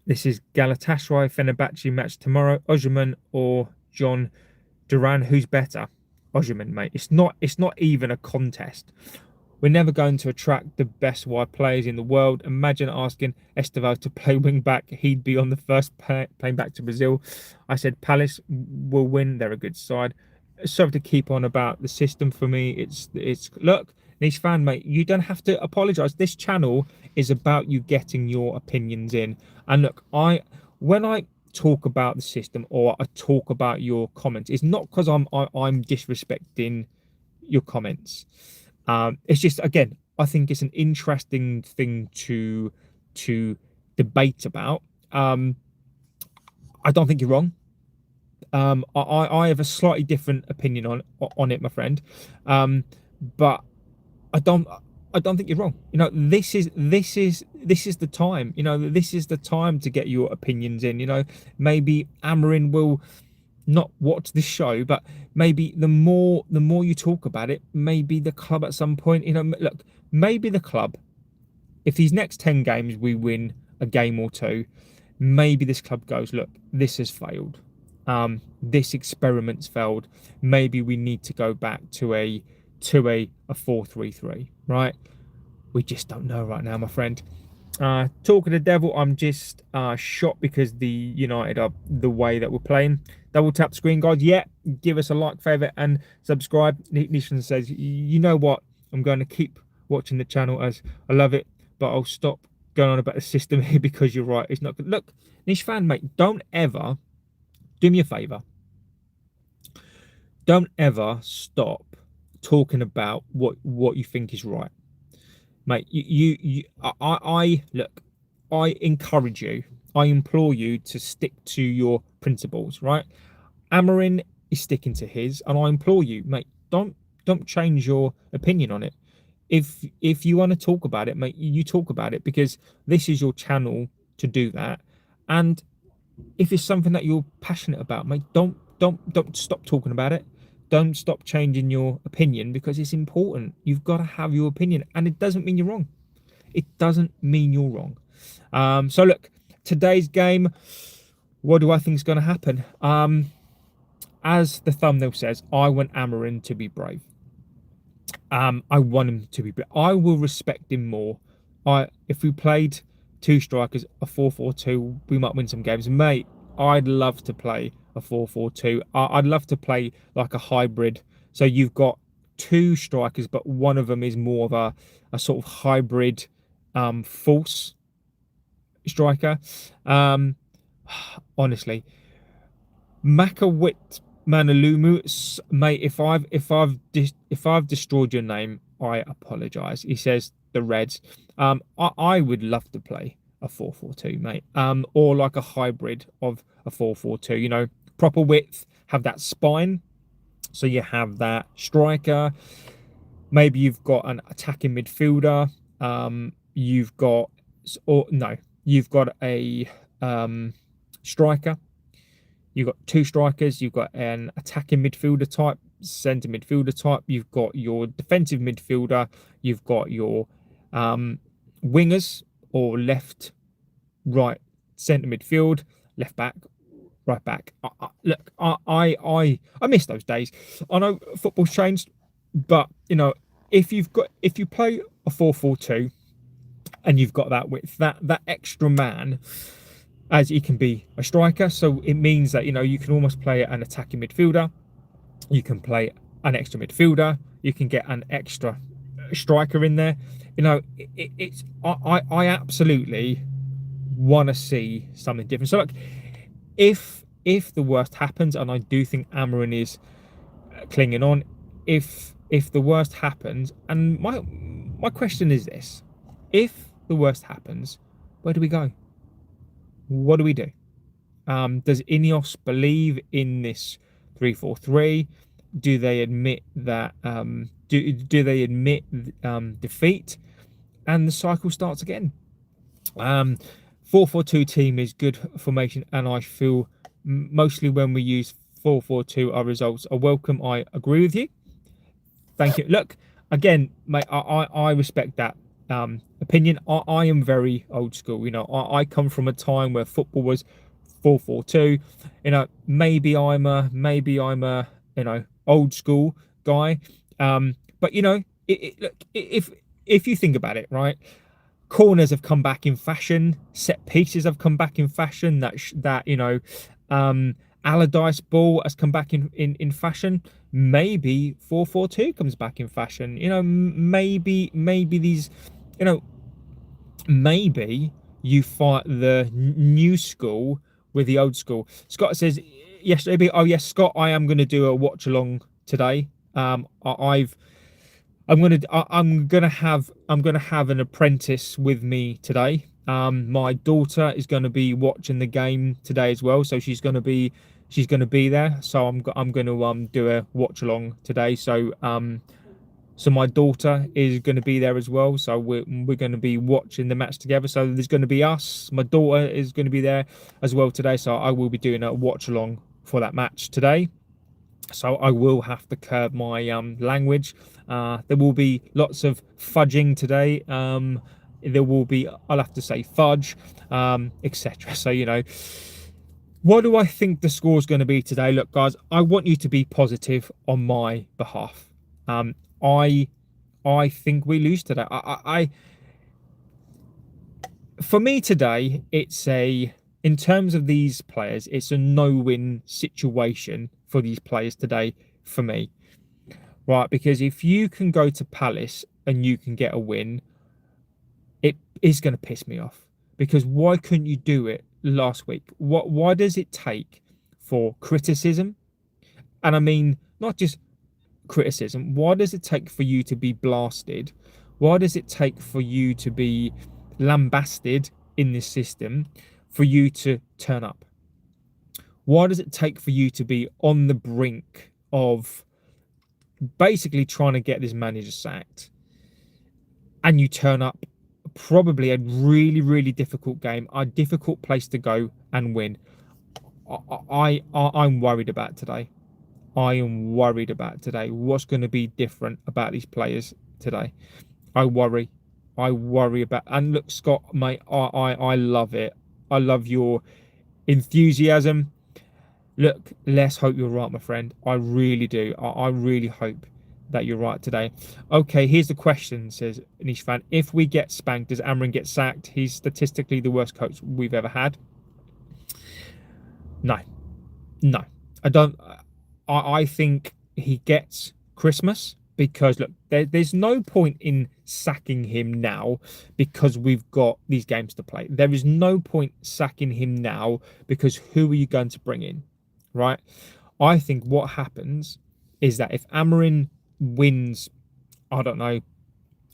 This is Galatasaray Fenerbahce match tomorrow. Osimhen or John Duran, who's better? Osimhen, mate. It's not even a contest. We're never going to attract the best wide players in the world. Imagine asking Estevao to play wing back. He'd be on the first plane back to Brazil. I said Palace will win. They're a good side. Sorry to keep on about the system. For me, it's look, Niche fan, mate, you don't have to apologise. This channel is about you getting your opinions in. And look, when I talk about the system or I talk about your comments, it's not because I'm disrespecting your comments. It's just, again, I think it's an interesting thing to debate about. I don't think you're wrong. I have a slightly different opinion on it, my friend. But I don't think you're wrong. You know, this is the time. You know, this is the time to get your opinions in. You know, maybe Amorim will not watch this show, but maybe the more you talk about it, maybe the club at some point, you know, look, maybe the club, if these next 10 games we win a game or two, maybe this club goes, look, this has failed. This experiment's failed. Maybe we need to go back to a 4-3-3, right? We just don't know right now, my friend. Talk of the devil, I'm just shocked because the United are the way that we're playing. Double tap the screen, guys. Yeah, give us a like, favourite, and subscribe. Nishan says, you know what? I'm going to keep watching the channel as I love it, but I'll stop going on about the system here because you're right. It's not good. Look, Nish fan, mate, don't ever, do me a favour. Don't ever stop talking about what you think is right. Mate, look, I encourage you, I implore you to stick to your principles, right? Amorim is sticking to his, and I implore you, mate, don't change your opinion on it. If you want to talk about it, mate, you talk about it because this is your channel to do that. And if it's something that you're passionate about, mate, don't stop talking about it. Don't stop changing your opinion because it's important. You've got to have your opinion, and it doesn't mean you're wrong. It doesn't mean you're wrong. So look, today's game, what do I think is going to happen? As the thumbnail says, I want Amorim to be brave. I want him to be brave. I will respect him more. If we played two strikers, a 4-4-2, we might win some games. Mate, I'd love to play a 4-4-2. I'd love to play like a hybrid. So you've got two strikers, but one of them is more of a sort of hybrid false striker. Honestly, Makawit Manalumu, mate, if I've destroyed your name, I apologise. He says the Reds. I would love to play a 4-4-2, mate. Or like a hybrid of a 4-4-2. You know, proper width, have that spine. So you have that striker. Maybe you've got an attacking midfielder. You've got a striker. You've got two strikers. You've got an attacking midfielder type, centre midfielder type. You've got your defensive midfielder. You've got your wingers or left, right, centre midfield, left back, right back. Look, I miss those days. I know football's changed, but you know, if you play a 4-4-2 and you've got that width, that extra man, as he can be a striker, so it means that, you know, you can almost play an attacking midfielder, you can play an extra midfielder, you can get an extra striker in there. You know, I absolutely want to see something different. So look, if the worst happens, and I do think Amorim is clinging on, if if the worst happens, and my question is this: if the worst happens, where do we go? What do we do? Does Ineos believe in this 3-4-3? Do they admit that? Do they admit defeat, and the cycle starts again? 4-4-2 team is good formation, and I feel mostly when we use 4-4-2, our results are welcome. I agree with you. Thank you. Look, again, mate, I respect that opinion. I am very old school. You know, I come from a time where football was 4-4-2. You know, maybe I'm a old school guy. But you know, look, if you think about it, right? Corners have come back in fashion. Set pieces have come back in fashion. Allardyce ball has come back in fashion. Maybe 4-4-2 comes back in fashion. You know, maybe these, you know, maybe you fight the new school with the old school. Scott says yesterday, oh yes, Scott, I am going to do a watch along today. I'm gonna have an apprentice with me today. My daughter is going to be watching the game today as well, so she's going to be there. So I'm going to do a watch along today. So my daughter is going to be there as well. So we're going to be watching the match together. So there's going to be us. My daughter is going to be there as well today. So I will be doing a watch along for that match today. So I will have to curb my language. There will be lots of fudging today. There will be, I'll have to say fudge, etc. So, you know, what do I think the score is going to be today? Look, guys, I want you to be positive on my behalf. I think we lose today. For me today, in terms of these players, it's a no-win situation for these players today for me, right? Because if you can go to Palace and you can get a win, it is going to piss me off. Because why couldn't you do it last week? Why does it take for criticism? And I mean, not just criticism. Why does it take for you to be blasted? Why does it take for you to be lambasted in this system for you to turn up? Why does it take for you to be on the brink of basically trying to get this manager sacked, and you turn up probably a really, really difficult game, a difficult place to go and win? I'm worried about today. I am worried about today. What's going to be different about these players today? I worry about. And look, Scott, mate, I love it. I love your enthusiasm. Look, let's hope you're right, my friend. I really do. I really hope that you're right today. Okay, here's the question, says Niche Fan. If we get spanked, does Amorim get sacked? He's statistically the worst coach we've ever had. No. I don't. I think he gets Christmas, because look, there's no point in sacking him now because we've got these games to play. There is no point sacking him now because who are you going to bring in, right? I think what happens is that if Amorim wins, I don't know,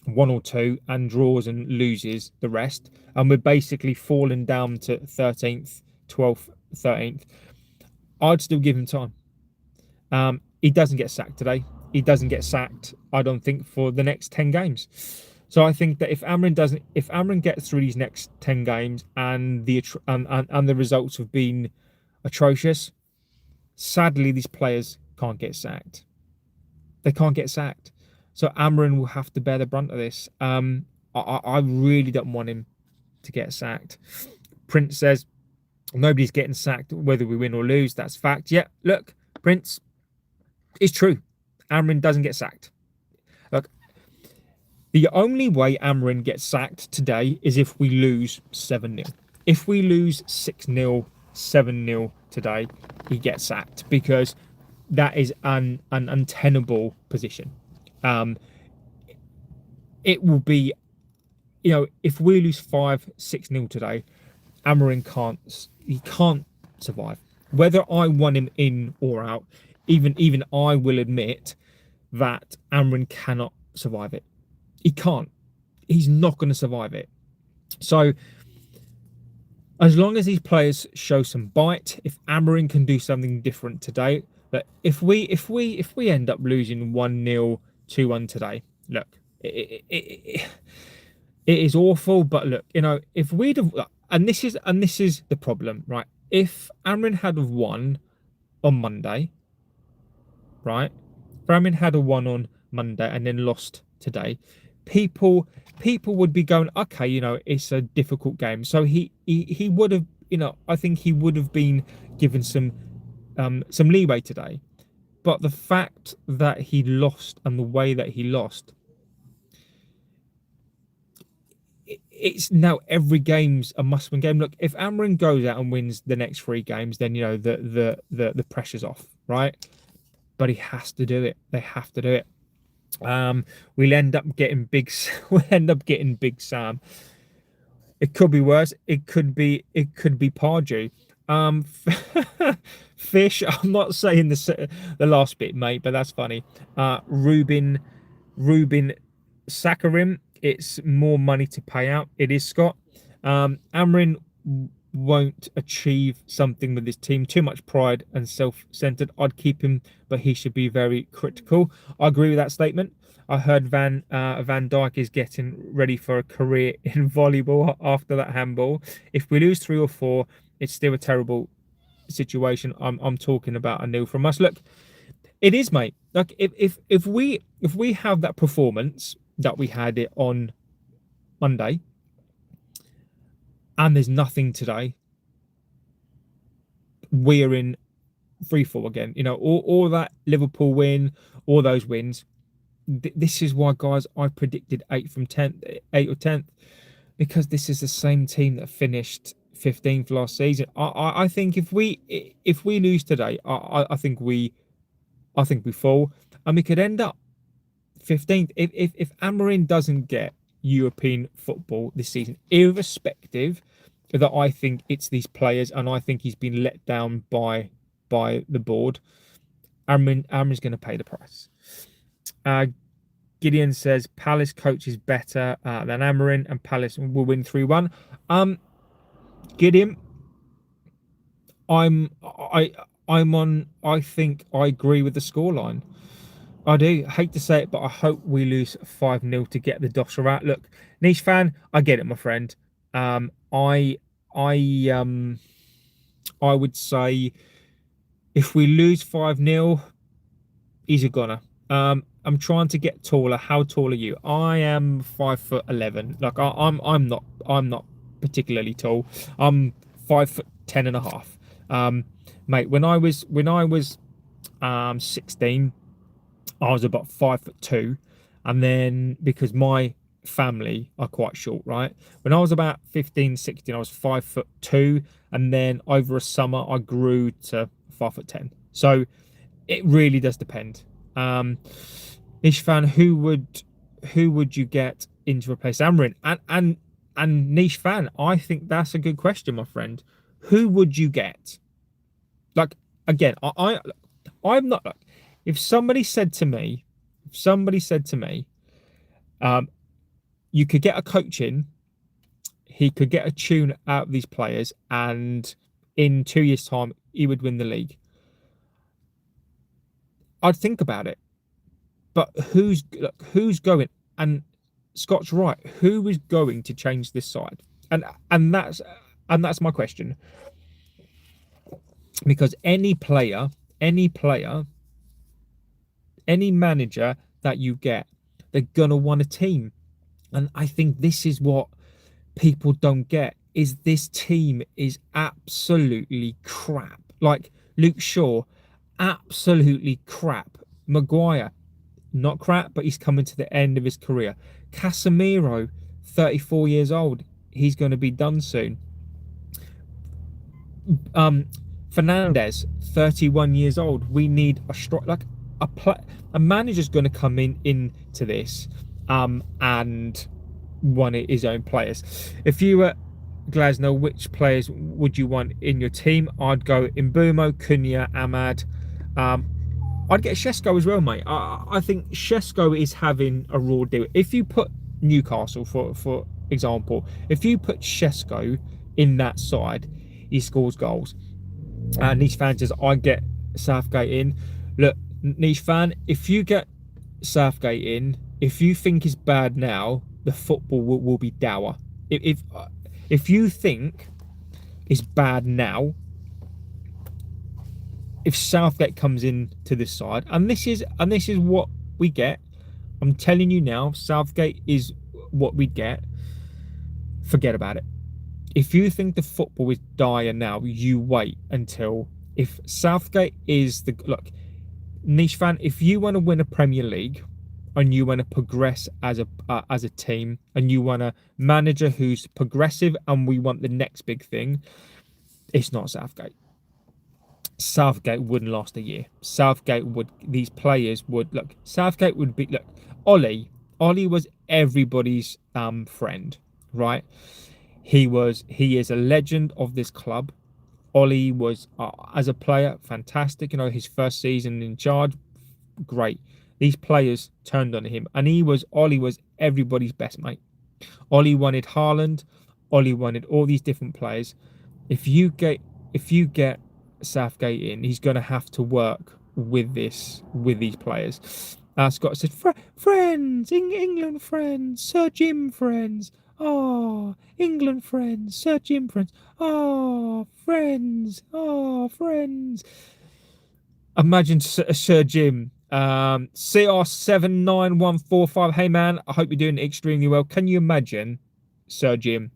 1 or 2 and draws and loses the rest, and we're basically falling down to 13th, 12th, 13th, I'd still give him time. He doesn't get sacked today. He doesn't get sacked, I don't think, for the next 10 games. So I think that if Amorim gets through these next 10 games and the results have been atrocious, sadly these players can't get sacked. They can't get sacked. So Amorim will have to bear the brunt of this. I really don't want him to get sacked. Prince says nobody's getting sacked whether we win or lose. That's fact. Yeah, look, Prince, it's true. Amorim doesn't get sacked. Look, the only way Amorim gets sacked today is if we lose 7-0. If we lose 6-0, 7-0 today, he gets sacked, because that is an untenable position. It will be, you know, if we lose 5-6-0 today, Amorim can't survive. Whether I want him in or out, even I will admit that Amorim cannot survive it. He can't. He's not going to survive it. So as long as these players show some bite, if Amorim can do something different today, but if we end up losing 1-0, 2-1 today, look, it is awful. But look, if we'd have, and this is the problem, right? If Amorim had have won on Monday, right? If Amorim had a won on Monday and then lost today, people would be going, okay, it's a difficult game. So he would have, I think he would have been given some leeway today. But the fact that he lost and the way that he lost, it's now every game's a must-win game. Look, if Amorim goes out and wins the next 3 games, then the pressure's off, right? But he has to do it. They have to do it. We'll end up getting big. We'll end up getting Big Sam. It could be worse. It could be Pardew. Fish. I'm not saying the last bit, mate, but that's funny. Ruben Amorim. It's more money to pay out. It is, Scott. Amorim won't achieve something with his team. Too much pride and self-centered. I'd keep him, but he should be very critical. I agree with that statement. I heard Van Dijk is getting ready for a career in volleyball after that handball. If we lose 3 or 4, it's still a terrible situation. I'm talking about a nil from us. Look, it is, mate. Like if we have that performance that we had it on Monday, and there's nothing today, we're in free fall again. All that Liverpool win, all those wins. This is why, guys, I predicted 8 or 10th, because this is the same team that finished 15th last season. I think if we lose today, I think we fall, and we could end up 15th if Amorim doesn't get European football this season, irrespective that I think it's these players, and I think he's been let down by the board. Amorim's going to pay the price. Gideon says Palace coach is better than Amorim, and Palace will win 3-1. Gideon, I think I agree with the scoreline. I do hate to say it, but I hope we lose 5-0 to get the dosser out. Look, niche fan, I get it, my friend. I would say if we lose 5-0, he's a goner. I'm trying to get taller. How tall are you? I am 5'11". Like I'm not particularly tall. I'm 5'10.5". Mate, when I was 16, I was about 5'2", and then because my family are quite short, right? When I was about 15, 16, I was 5'2", and then over a summer I grew to 5'10". So it really does depend. Nish fan, who would you get in to replace Amorim? And niche fan, I think that's a good question, my friend. Who would you get? Like, again, I'm not like, if somebody said to me, you could get a coach in, he could get a tune out of these players, and in 2 years' time, he would win the league, I'd think about it. But who's going? And Scott's right. Who is going to change this side? And that's my question. Because any player, any manager that you get, they're gonna want a team. And I think this is what people don't get, is this team is absolutely crap. Like Luke Shaw, absolutely crap. Maguire, not crap, but he's coming to the end of his career. Casemiro, 34 years old, he's going to be done soon. Fernandez, 31 years old. We need a strong, like a manager's going to come into this and want his own players. If you were Glasner, which players would you want in your team? I'd go Mbeumo, Cunha, Ahmad. I'd get Shesko as well, mate. I think Shesko is having a raw deal. If you put Newcastle, for example, if you put Shesko in that side, he scores goals. And Niche fan says, I get Southgate in. Look, Niche fan, if you get Southgate in, if you think it's bad now, the football will be dour. If you think it's bad now, if Southgate comes in to this side, and this is what we get, I'm telling you now, Southgate is what we get. Forget about it. If you think the football is dire now, you wait until, if Southgate is the, look, Niche fan, if you want to win a Premier League and you want to progress as a team, and you want a manager who's progressive, and we want the next big thing, it's not Southgate. Southgate wouldn't last a year. Southgate would, these players would, look, Southgate would be, look, Ollie was everybody's friend, right? He is a legend of this club. Ollie was, as a player, fantastic. You know, his first season in charge, great. These players turned on him, and Ollie was everybody's best mate. Ollie wanted Haaland. Ollie wanted all these different players. If you get Southgate in, he's going to have to work with these players. Scott said, friends, England friends, Sir Jim friends. Oh, England friends, Sir Jim friends. Oh, friends. Oh, friends. Imagine Sir Jim. CR79145. Hey man, I hope you're doing extremely well. Can you imagine Sir Jim?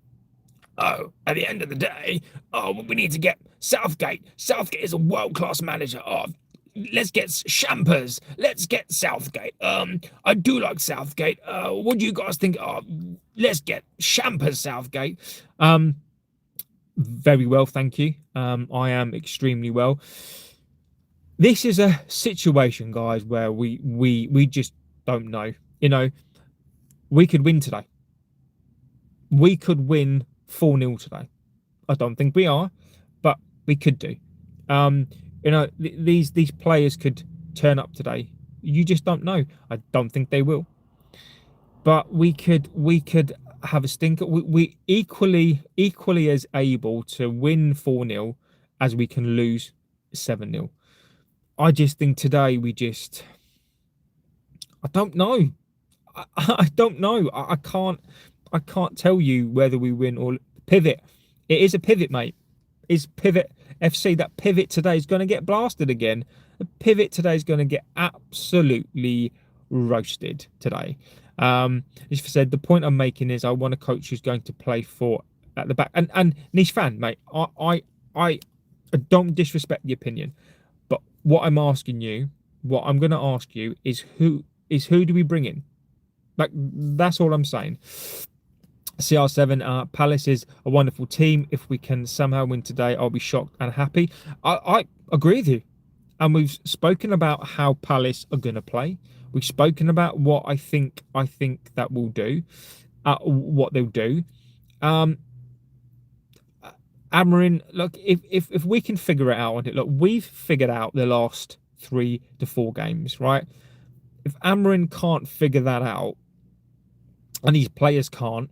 Oh, at the end of the day, we need to get Southgate. Southgate is a world-class manager. Oh, let's get Champers. Let's get Southgate. I do like Southgate. What do you guys think? Oh, let's get Champers Southgate. Very well, thank you. I am extremely well. This is a situation, guys, where we just don't know. You know, we could win today. We could win 4-0 today. I don't think we are, but we could do. You know, these players could turn up today. You just don't know. I don't think they will. But we could have a stinker. We equally as able to win 4-0 as we can lose 7-0. I just think today I don't know. I don't know. I can't tell you whether we win or pivot. It is a pivot, mate. It's pivot FC. That pivot today is going to get blasted again. The pivot today is going to get absolutely roasted today. As I said, the point I'm making is I want a coach who's going to play for at the back. And Niche fan, mate, I don't disrespect the opinion, but what I'm asking you, what I'm going to ask you is who do we bring in? Like, that's all I'm saying. CR7, Palace is a wonderful team. If we can somehow win today, I'll be shocked and happy. I agree with you. And we've spoken about how Palace are going to play. We've spoken about what I think that will do, what they'll do. Amorim, look, if we can figure it out on it, look, we've figured out the last 3 to 4 games, right? If Amorim can't figure that out, and these players can't,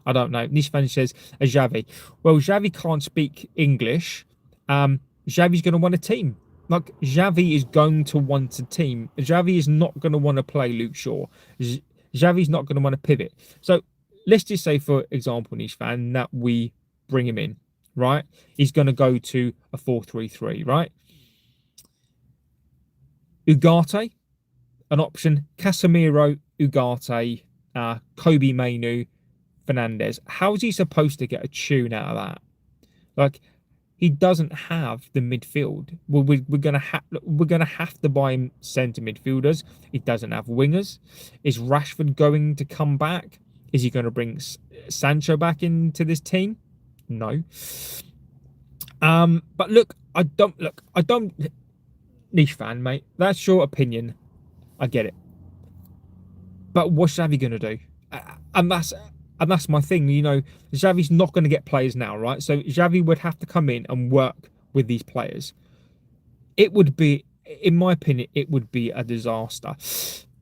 I don't know. Nishvan says, Xavi. Well, Xavi can't speak English. Xavi's going to want a team. Like, Xavi is going to want a team. Xavi is not going to want to play Luke Shaw. Xavi's not going to want to pivot. So let's just say, for example, Nishvan, that we bring him in, right? He's going to go to a 4-3-3, right? Ugarte, an option. Casemiro, Ugarte, Kobe Mainu, Fernandez. How's he supposed to get a tune out of that? Like, he doesn't have the midfield. We're gonna have to buy him centre midfielders. He doesn't have wingers. Is Rashford going to come back? Is he going to bring Sancho back into this team? No. But look, I don't. Niche fan, mate. That's your opinion. I get it. But what's Xavi going to do? And that's my thing. You know, Xavi's not going to get players now, right? So Xavi would have to come in and work with these players. it would be, in my opinion, it would be a disaster.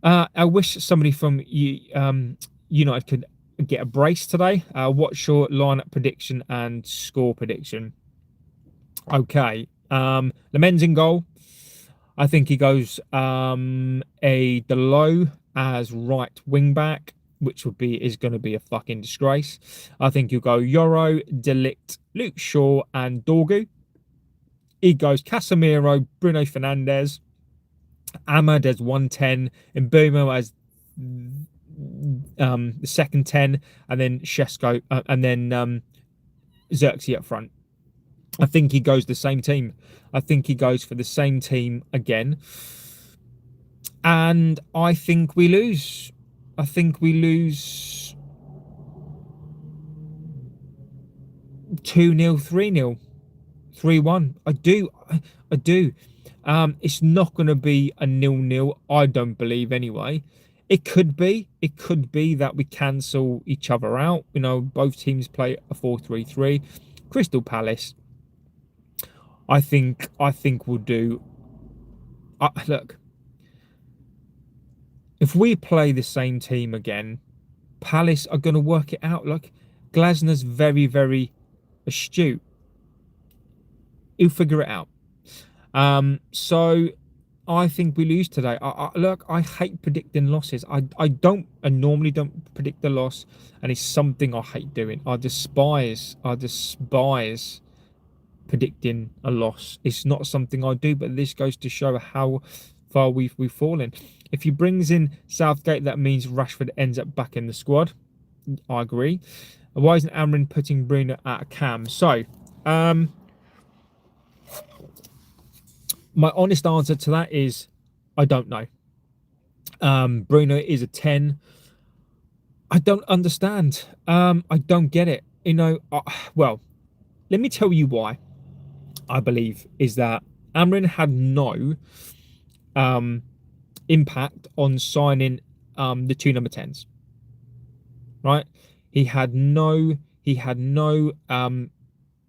I wish somebody from United could get a brace today. What's your lineup prediction and score prediction? Okay. Lemens in goal. I think he goes a Delo as right wing back, which is going to be a fucking disgrace. I think you'll go Yoro, Delict, Luke Shaw, and Dorgu. He goes Casemiro, Bruno Fernandes, Ahmad as 110, and Mbumo as the second 10, and then Shesko, and then Xerxes up front. I think he goes the same team. I think he goes for the same team again. And I think we lose. I think we lose 2-0, 3-0, 3-1. I do. It's not going to be a 0-0. I don't believe anyway. It could be. It could be that we cancel each other out. You know, both teams play a 4-3-3. Crystal Palace. I think we'll do. Look, if we play the same team again, Palace are going to work it out. Like, Glasner's very, very astute. He'll figure it out. So I think we lose today. Look, I hate predicting losses. I normally don't predict the loss, and it's something I hate doing. I despise predicting a loss. It's not something I do, but this goes to show how far we've fallen. If he brings in Southgate, that means Rashford ends up back in the squad. I agree. Why isn't Amorim putting Bruno at a cam? So, my honest answer to that is I don't know. Bruno is a 10. I don't understand. I don't get it. You know, well, let me tell you why. I believe is that Amorim had no impact on signing the two number 10s. Right? He had no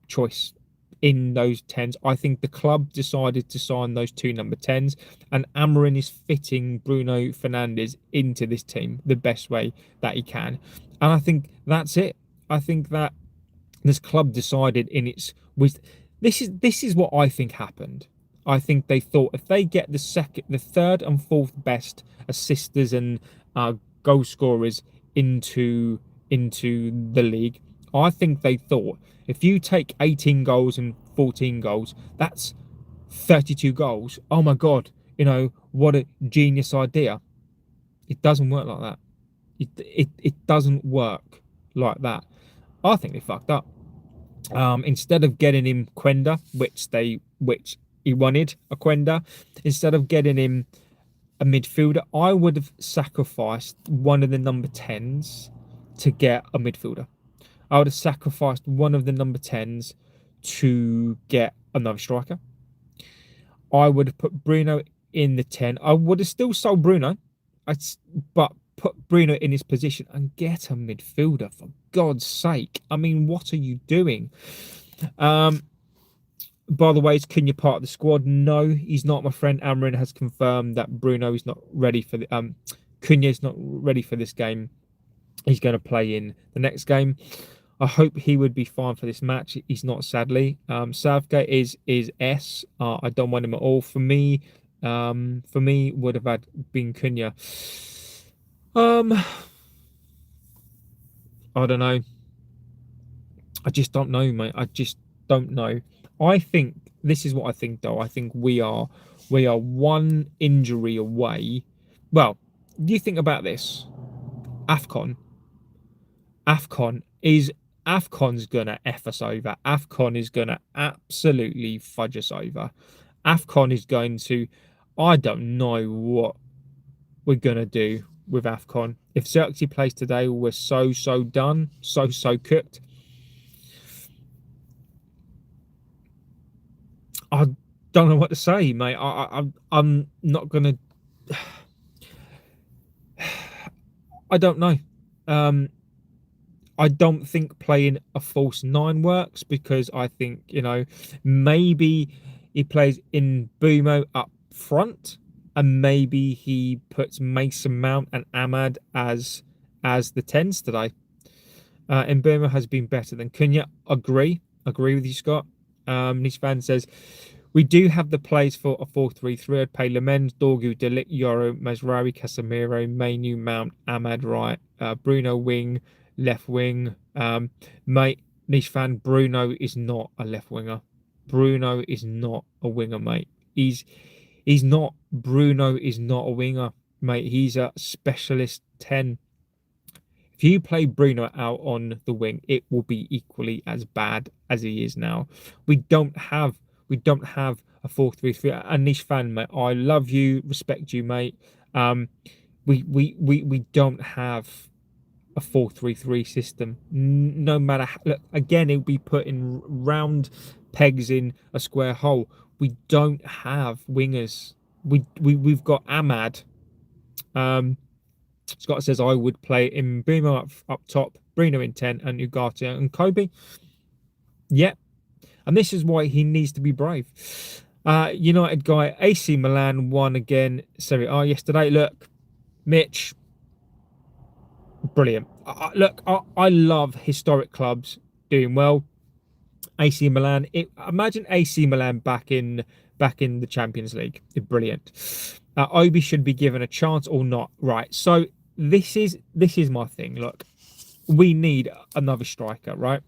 choice in those 10s. I think the club decided to sign those two number 10s, and Amorim is fitting Bruno Fernandes into this team the best way that he can. And I think that's it. I think that this club decided in its wisdom. This is what I think happened. I think they thought if they get the third and fourth best assisters and goal scorers into the league, I think they thought if you take 18 goals and 14 goals, that's 32 goals. Oh my God, you know, what a genius idea. It doesn't work like that. It doesn't work like that. I think they fucked up. Instead of getting him Quenda, which he wanted a Quenda, instead of getting him a midfielder, I would have sacrificed one of the number 10s to get a midfielder. I would have sacrificed one of the number 10s to get another striker. I would have put Bruno in the 10. I would have still sold Bruno, but put Bruno in his position and get a midfielder, for God's sake. I mean, what are you doing? By the way, is Cunha part of the squad? No, he's not. My friend Amorim has confirmed that Bruno is not ready for the Cunha is not ready for this game. He's going to play in the next game. I hope he would be fine for this match. He's not, sadly. Southgate is S. I don't want him at all. For me, would have been Cunha. I don't know. I just don't know, mate. I just don't know. I think this is what I think, though. I think we are one injury away. Well, do you think about this? AFCON's gonna F us over. AFCON is gonna absolutely fudge us over. AFCON is going to, I don't know what we're gonna do with AFCON. If Xerxes plays today, we're so done, so cooked. I don't know what to say, mate. I'm not gonna. I don't know. I don't think playing a false 9 works, because I think, you know, maybe he plays in Bumo up front, and maybe he puts Mason Mount and Ahmad as the tens today. And Burma has been better than Cunha. Agree with you, Scott. This fan says, we do have the plays for a 4-3-3. I'd pay Lemens, Dorgu, Delic, Yoro, Mazraoui, Casemiro, Mainu, Mount, Ahmad right, Bruno wing, left wing. Mate, niche fan, Bruno is not a left winger. Bruno is not a winger, mate. He's not. Bruno is not a winger, mate. He's a specialist 10. If you play Bruno out on the wing, it will be equally as bad as he is now. We don't have a 4-3-3. A niche fan, mate. I love you, respect you, mate. We don't have a 4-3-3 system. No matter how, look, again, it'll be putting round pegs in a square hole. We don't have wingers. We've got Ahmad. Scott says I would play Mbeumo up top, Bruno in 10, and Ugarte and Kobe. Yeah, and this is why he needs to be brave. United guy, AC Milan won again Serie A yesterday. Look, Mitch, brilliant. I love historic clubs doing well. AC Milan. Imagine AC Milan back in the Champions League. Brilliant. Obi should be given a chance or not. Right. So this is my thing. Look, we need another striker, right?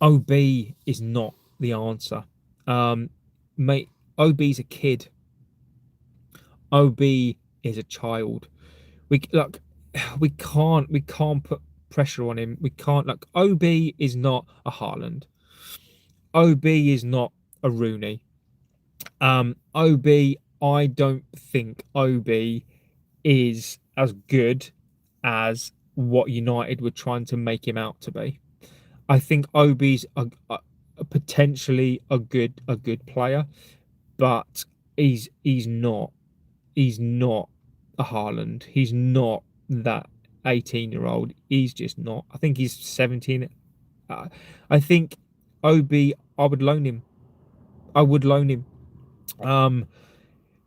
OB is not the answer. Mate, OB's a kid. OB is a child. We can't put pressure on him. We can't. Like, OB is not a Haaland. OB is not a Rooney. OB, I don't think OB is as good as what United were trying to make him out to be. I think OB's a potentially a good player, but he's not a Haaland. He's not that 18-year-old. He's just not. I think he's 17. I think OB, I would loan him.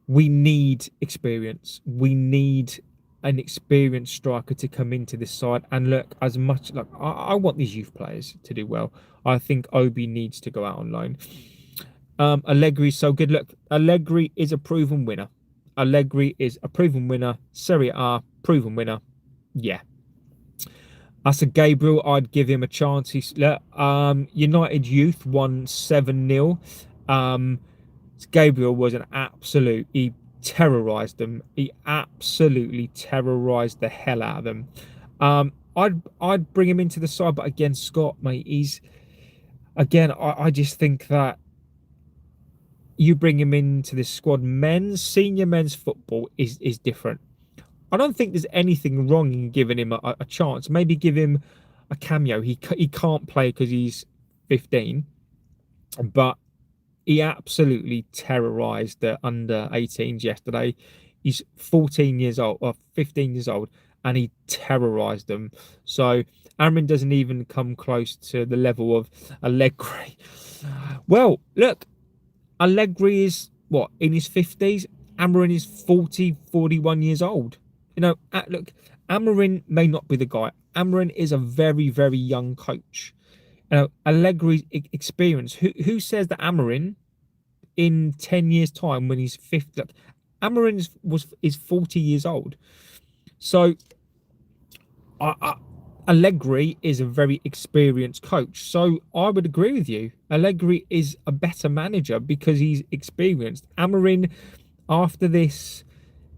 We need experience. We need an experienced striker to come into this side. And look, as much like I want these youth players to do well, I think Obi needs to go out on loan. Allegri is so good. Look, Allegri is a proven winner. Allegri is a proven winner. Serie A, proven winner. Yeah. As a Gabriel, I'd give him a chance. United Youth won 7-0. Gabriel was an absolute. He terrorised them. He absolutely terrorised the hell out of them. I'd bring him into the side, but again, Scott, mate, he's again. I just think that you bring him into this squad. Senior men's football is different. I don't think there's anything wrong in giving him a chance. Maybe give him a cameo. He can't play because he's 15, but he absolutely terrorised the under 18s yesterday. He's 14 years old or 15 years old, and he terrorised them. So Amorim doesn't even come close to the level of Allegri. Well, look, Allegri is what, in his 50s? Amorim is 41 years old. You know, look, Amorim may not be the guy. Amorim is a very, very young coach. You know, Allegri's experience. Who says that Amorim in 10 years' time, when he's 50, look, Amorim is 40 years old. So Allegri is a very experienced coach. So I would agree with you. Allegri is a better manager because he's experienced. Amorim, after this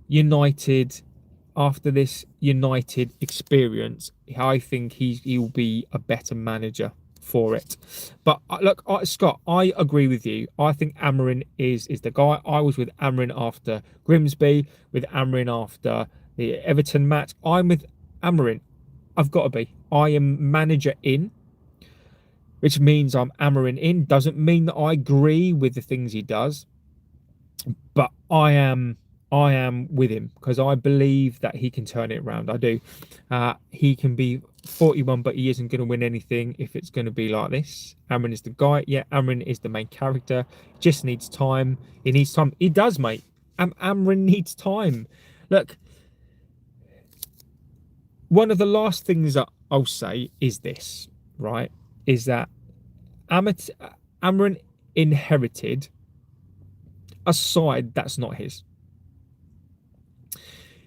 United experience, I think he'll be a better manager for it. But look, Scott, I agree with you. I think Amorim is the guy. I was with Amorim after Grimsby, with Amorim after the Everton match. I'm with Amorim. I've got to be. I am manager in, which means I'm Amorim in. Doesn't mean that I agree with the things he does, but I am I am with him because I believe that he can turn it around. I do. He can be 41, but he isn't going to win anything if it's going to be like this. Amorim is the guy. Yeah, Amorim is the main character. Just needs time. He needs time. He does, mate. Amorim needs time. Look, one of the last things that I'll say is this, right? Is that Amorim inherited a side that's not his.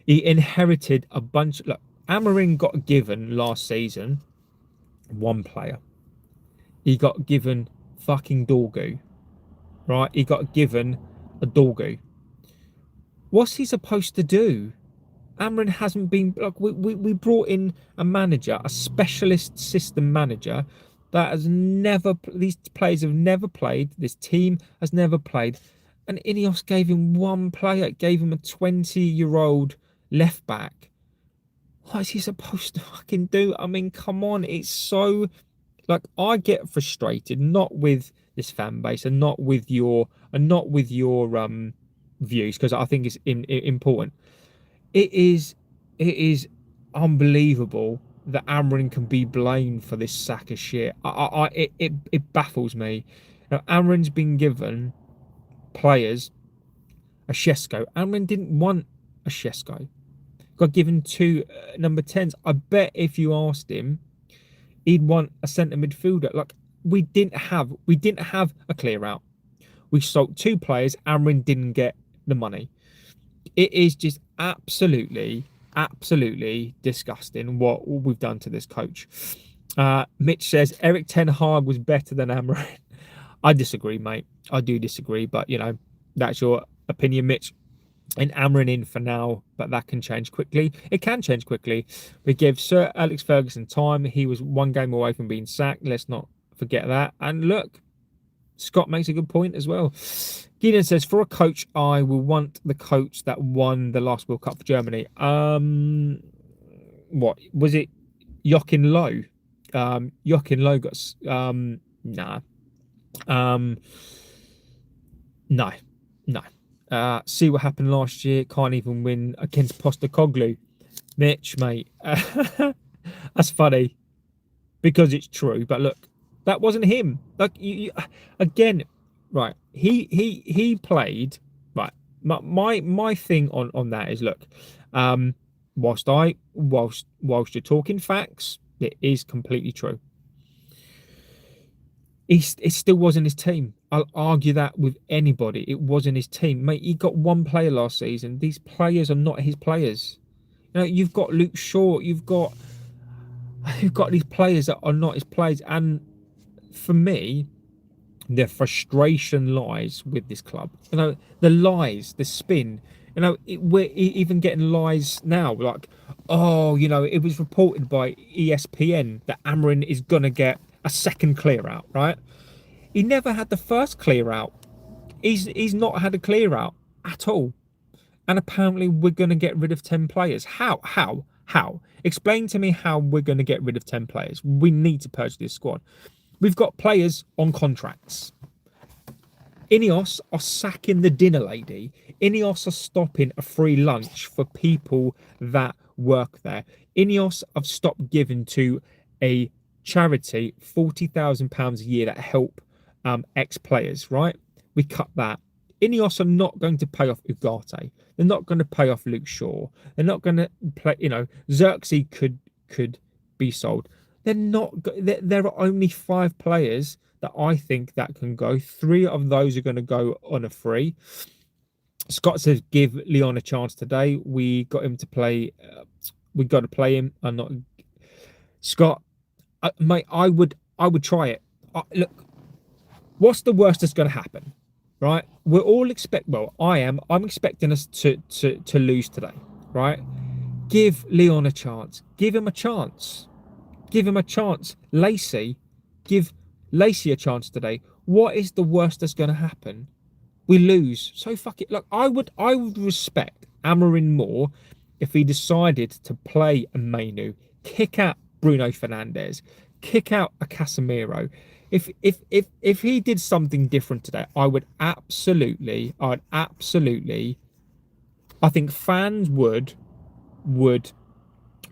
He inherited a bunch. Look, Amorim got given last season one player. He got given fucking Dorgu, right? He got given a Dorgu. What's he supposed to do? Amorim hasn't been like we brought in a manager, a specialist system manager that has never. These players have never played. This team has never played, and Ineos gave him one player. Gave him a 20-year-old left back. What is he supposed to fucking do? I mean, come on. It's so, like, I get frustrated, not with this fan base and not with your views, because I think it's important. It is unbelievable that Amorim can be blamed for this sack of shit. It baffles me. Now, Amorim's been given players a Shesko. Amorim didn't want a Shesko. Got given two number 10s. I bet if you asked him, he'd want a centre midfielder. Like, we didn't have a clear out. We sold two players. Amorim didn't get the money. It is just absolutely disgusting what we've done to this coach. Mitch says Eric Ten Hag was better than Amorim. I disagree, mate. I do disagree, but you know, that's your opinion, Mitch. And Amorim in for now, but that can change quickly. It can change quickly. We give Sir Alex Ferguson time. He was one game away from being sacked. Let's not forget that. And look, Scott makes a good point as well. Gideon says, for a coach, I will want the coach that won the last World Cup for Germany. What was it? Joachim Low. Joachim Low got nah. No. See what happened last year. Can't even win against Postecoglou. Mitch, mate. That's funny because it's true. But look, that wasn't him. Like you again, right? He played right. My thing on that is, look, whilst you're talking facts, it is completely true. It still wasn't his team. I'll argue that with anybody. It wasn't his team. Mate, he got one player last season. These players are not his players. You know, you've got Luke Shaw. You've got these players that are not his players. And for me, the frustration lies with this club. You know, the lies, the spin. You know, we're even getting lies now. Like, oh, you know, it was reported by ESPN that Amorim is going to get a second clear out, right? He never had the first clear out. He's not had a clear out at all. And apparently we're going to get rid of 10 players. How? Explain to me how we're going to get rid of 10 players. We need to purge this squad. We've got players on contracts. Ineos are sacking the dinner lady. Ineos are stopping a free lunch for people that work there. Ineos have stopped giving to a charity £40,000 a year that help ex-players, right? We cut that. Ineos are not going to pay off Ugarte. They're not going to pay off Luke Shaw. They're not going to play, you know, Xerxes could be sold. They're not. There are only 5 players that I think that can go. 3 of those are going to go on a free. Scott says, give Leon a chance today. We got him to play. We got to play him. I'm not. Scott, mate, I would try it. Look, what's the worst that's going to happen? Right? We're all I'm expecting us to lose today. Right? Give Leon a chance. Give him a chance. Give him a chance. Give Lacey a chance today. What is the worst that's going to happen? We lose. So fuck it. Look, I would respect Amorim more if he decided to play a Mainu, kick out Bruno Fernandes, kick out a Casemiro. If he did something different today, I'd absolutely I think fans would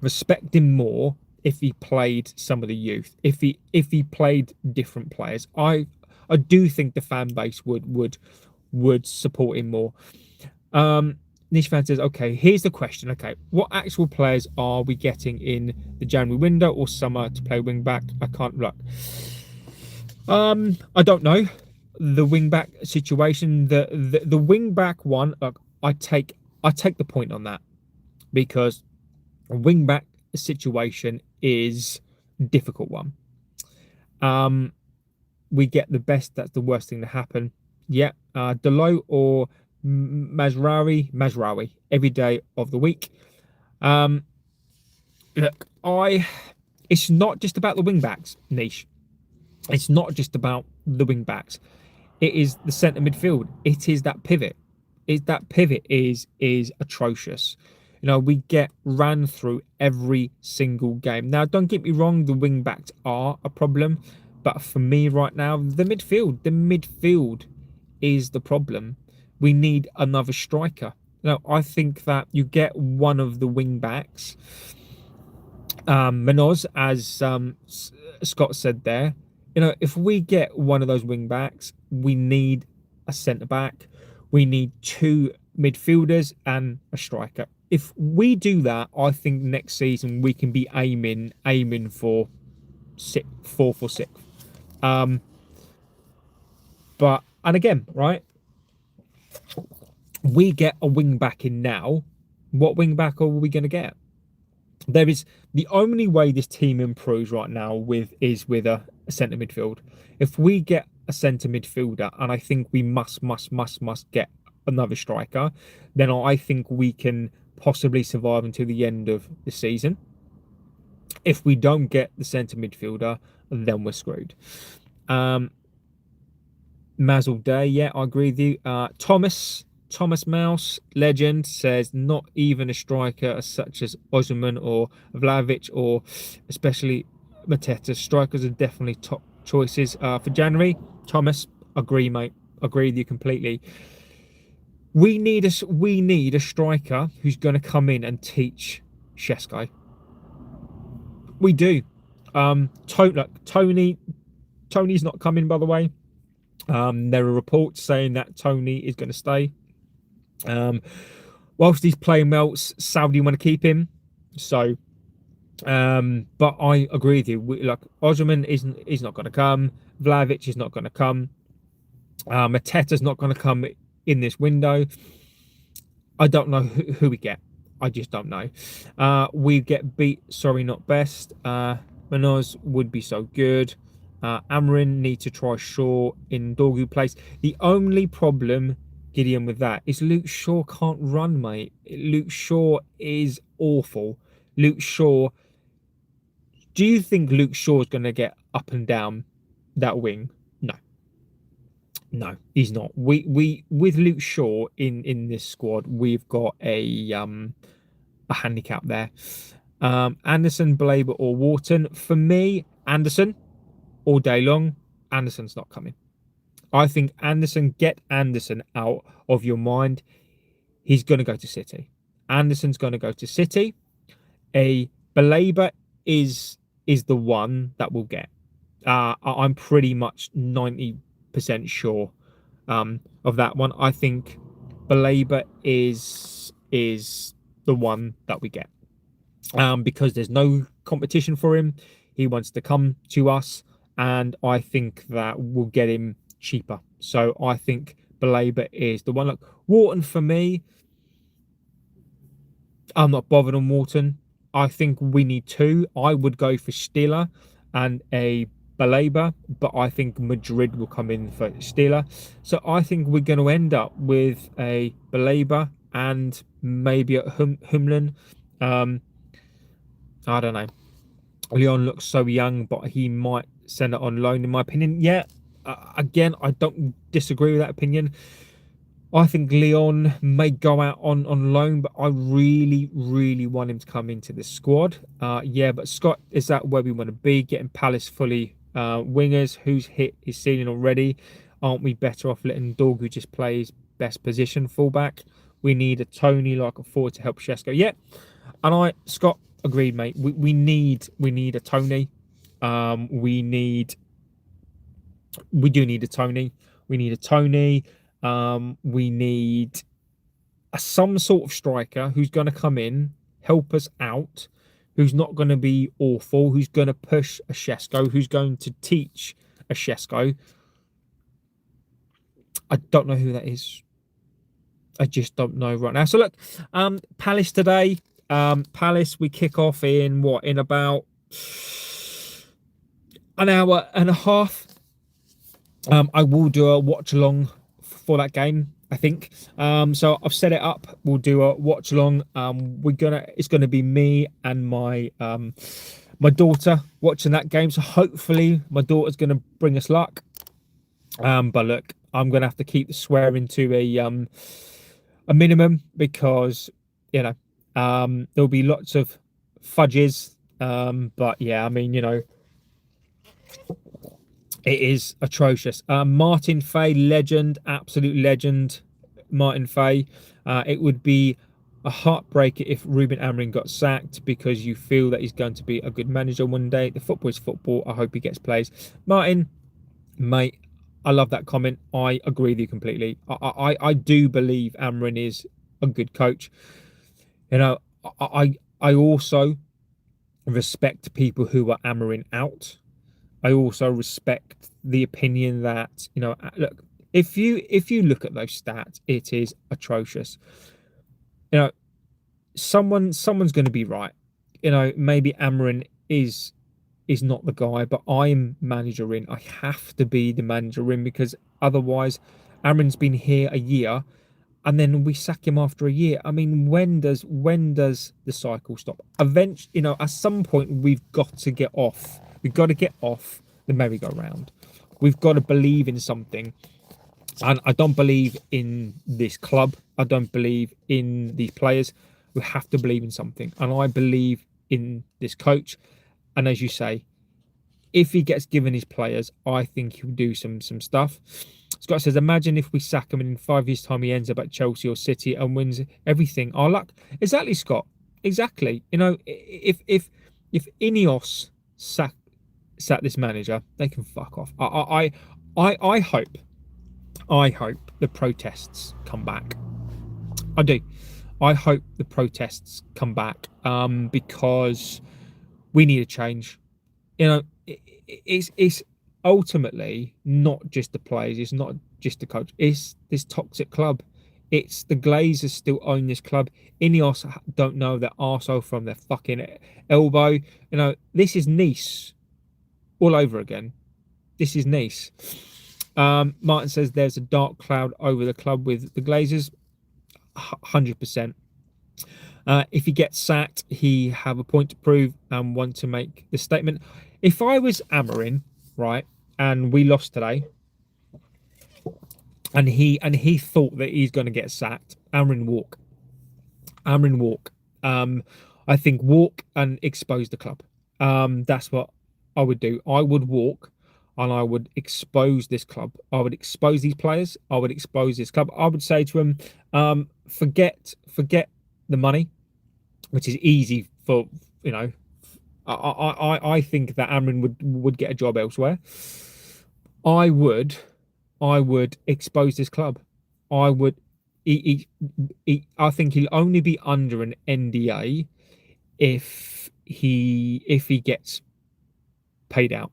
respect him more if he played some of the youth, if he played different players. I do think the fan base would support him more. Niche fan says, okay, here's the question. Okay, what actual players are we getting in the January window or summer to play wing back? I can't look. I don't know the wing back situation. The wing back one. Look, I take the point on that, because a wing back situation is a difficult one. We get the best. That's the worst thing to happen. Yeah, Delo or Mazraoui every day of the week. Look, it's not just about the wing backs, Niche. It's not just about the wing backs. It is the centre midfield. It is that pivot. That pivot is atrocious. You know, we get ran through every single game. Now, don't get me wrong, the wing backs are a problem, but for me right now, the midfield is the problem. We need another striker. Now, I think that you get one of the wing backs, Manoz, as Scott said there. You know, if we get one of those wing backs, we need a centre back. We need two midfielders and a striker. If we do that, I think next season we can be aiming for fourth or sixth. But, and again, right, we get a wing back in now. What wing back are we going to get? There is the only way this team improves right now is with a centre midfield. If we get a centre midfielder, and I think we must get another striker, then I think we can possibly survive until the end of the season. If we don't get the centre midfielder, then we're screwed. Mazel Day, yeah, I agree with you. Thomas Mouse, legend, says not even a striker such as Osman or Vlahovic or especially Mateta. Strikers are definitely top choices for January. Thomas, agree, mate. Agree with you completely. We need a striker who's going to come in and teach Shesko. We do. Tony's not coming, by the way. There are reports saying that Tony is going to stay. Whilst he's playing well, Saudi want to keep him. So, but I agree with you. Like Osman is not going to come. Vlahovic is not going to come. Mateta's not going to come in this window. I don't know who we get. I just don't know. We get beat. Sorry, not best. Manoz would be so good. Amorim need to try Shaw in Dorgu place. The only problem, Gideon, with that is Luke Shaw can't run, mate. Luke Shaw is awful. Luke Shaw. Do you think Luke Shaw is going to get up and down that wing? No, he's not. We with Luke Shaw in this squad, we've got a handicap there. Anderson, Blaber, or Wharton. For me, Anderson all day long. Anderson's not coming. I think get Anderson out of your mind. He's going to go to City. Anderson's going to go to City. A Blaber is the one that we'll get. I'm pretty much 90% sure of that one. I think Blaber is the one that we get because there's no competition for him. He wants to come to us, and I think that we'll get him cheaper. So I think Blaber is the one. Look, Wharton for me, I'm not bothered on Wharton. I think we need two. I would go for Stiller and a Blaber, but I think Madrid will come in for Stiller. So I think we're going to end up with a Blaber and maybe a Humlen. I don't know. Leon looks so young, but he might send it on loan, in my opinion. Yeah, again, I don't disagree with that opinion. I think Leon may go out on loan, but I really want him to come into the squad. Yeah, but Scott, is that where we want to be? Getting Palace fully wingers who's hit his ceiling already. Aren't we better off letting Dorgu just play his best position, fullback? We need a Tony like a forward to help Shesko. Yeah, and Scott, agreed, mate. We need a Tony. We do need a Tony. We need a Tony. We need some sort of striker who's going to come in, help us out, who's not going to be awful, who's going to push a Shesko, who's going to teach a Shesko. I don't know who that is. I just don't know right now. So look, Palace today. Palace, we kick off in what? In about an hour and a half. I will do a watch along for that game, I think. So I've set it up. We'll do a watch along. It's gonna be me and my my daughter watching that game. So hopefully my daughter's gonna bring us luck. But look, I'm gonna have to keep the swearing to a minimum, because you know there'll be lots of fudges. But yeah, I mean, you know, it is atrocious. Martin Fay, legend, absolute legend. Martin Fay. It would be a heartbreaker if Ruben Amorim got sacked, because you feel that he's going to be a good manager one day. The football is football. I hope he gets plays. Martin, mate, I love that comment. I agree with you completely. I do believe Amorim is a good coach. You know, I also respect people who are Amorim out. I also respect the opinion that, you know, look, if you look at those stats, it is atrocious. You know, someone's going to be right. You know, maybe Amorim is not the guy, but I'm manager in. I have to be the manager in, because otherwise Amorim's been here a year and then we sack him after a year. I mean, when does the cycle stop? Eventually, you know, at some point we've got to get off. We've got to get off the merry-go-round. We've got to believe in something. And I don't believe in this club. I don't believe in these players. We have to believe in something. And I believe in this coach. And as you say, if he gets given his players, I think he'll do some stuff. Scott says, imagine if we sack him and in 5 years' time he ends up at Chelsea or City and wins everything. Our luck. Exactly, Scott. Exactly. You know, if Ineos sack this manager, they can fuck off. I hope the protests come back. I do. I hope the protests come back, because we need a change. You know, it's ultimately not just the players. It's not just the coach. It's this toxic club. It's the Glazers still own this club. Ineos don't know their arsehole from their fucking elbow. You know, this is Nice all over again. This is Nice. Martin says there's a dark cloud over the club with the Glazers. 100%. If he gets sacked, he have a point to prove and want to make the statement. If I was Amorim, right, and we lost today, and he thought that he's going to get sacked, Amorim walk. Amorim walk. I think walk and expose the club. That's what I would do. I would walk and I would expose this club. I would expose these players. I would expose this club. I would say to him, forget the money, which is easy for, you know. I think that Amorim would get a job elsewhere. I would expose this club. I would. I think he'll only be under an NDA if he gets paid out.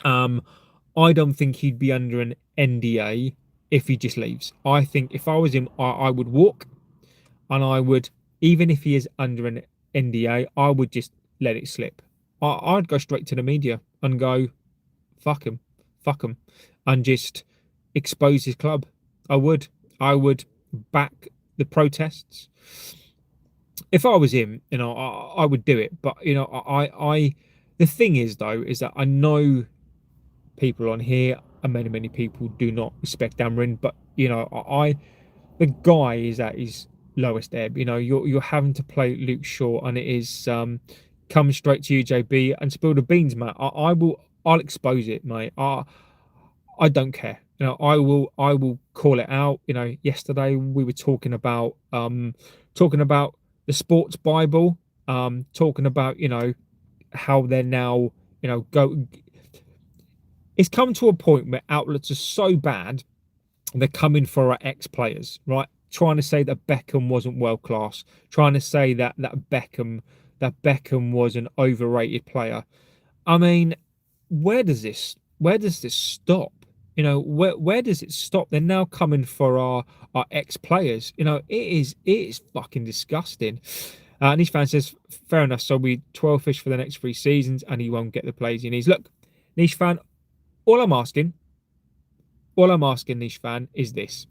I don't think he'd be under an NDA if he just leaves. I think if I was him, I would walk, and I would, even if he is under an NDA, I would just let it slip. I'd go straight to the media and go, fuck him, and just expose his club. I would back the protests. If I was him, you know, I would do it. But you know, the thing is though, is that I know people on here, and many people do not respect Amorim, but you know, the guy is at his lowest ebb. You know, you're having to play Luke Shaw, and it is come straight to you, JB, and spill the beans, mate. I'll expose it, mate. I don't care. I will call it out. Yesterday we were talking about the sports Bible, talking about how they're now go. It's come to a point where outlets are so bad they're coming for our ex-players, right? Trying to say that Beckham wasn't world class, trying to say that Beckham was an overrated player. I mean, where does this stop? Where does it stop? They're now coming for our ex-players. It is fucking disgusting. Niche fan says, fair enough. So we 12 fish for the next 3 seasons, and he won't get the players he needs. Look, Niche fan, all I'm asking, Niche fan, is this: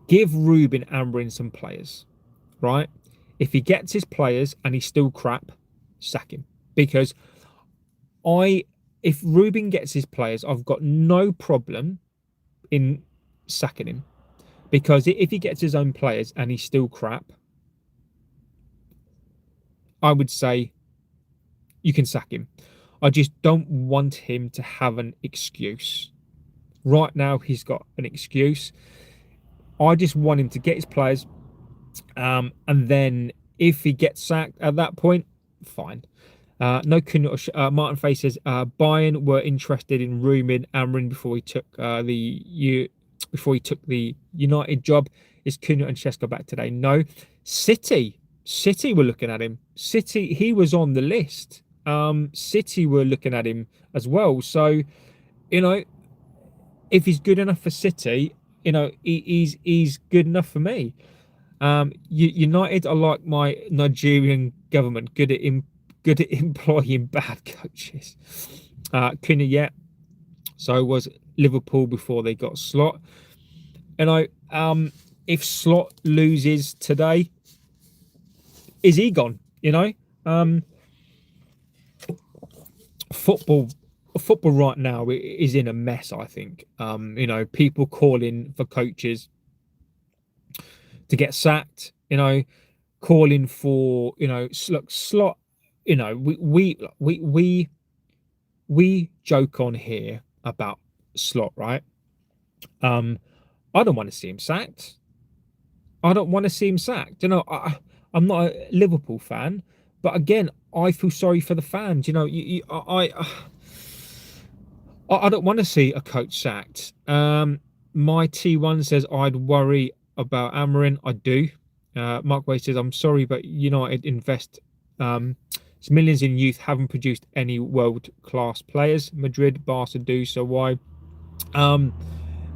give Ruben Amorim some players, right? If he gets his players and he's still crap, sack him. Because if Ruben gets his players, I've got no problem in sacking him. Because if he gets his own players and he's still crap, I would say you can sack him. I just don't want him to have an excuse. Right now, he's got an excuse. I just want him to get his players, and then if he gets sacked at that point, fine. No, Martin Fay says Bayern were interested in Ruben Amorim before he took the United job. Is Cunha and Šeško back today? No. City were looking at him. City, he was on the list. City were looking at him as well. So, if he's good enough for City, he's good enough for me. United are like my Nigerian government, good at employing bad coaches. Cunha, yeah. So was Liverpool before they got Slot. If Slot loses today, is he gone? Football right now is in a mess, I think. People calling for coaches to get sacked, calling for, look, Slot, we joke on here about Slot, right? I don't want to see him sacked. I'm not a Liverpool fan, but again, I feel sorry for the fans. I don't want to see a coach sacked. My T1 says I'd worry about Amorim. I do. Mark Way says I'm sorry, but United invest millions in youth, haven't produced any world-class players. Madrid, Barca do, so why?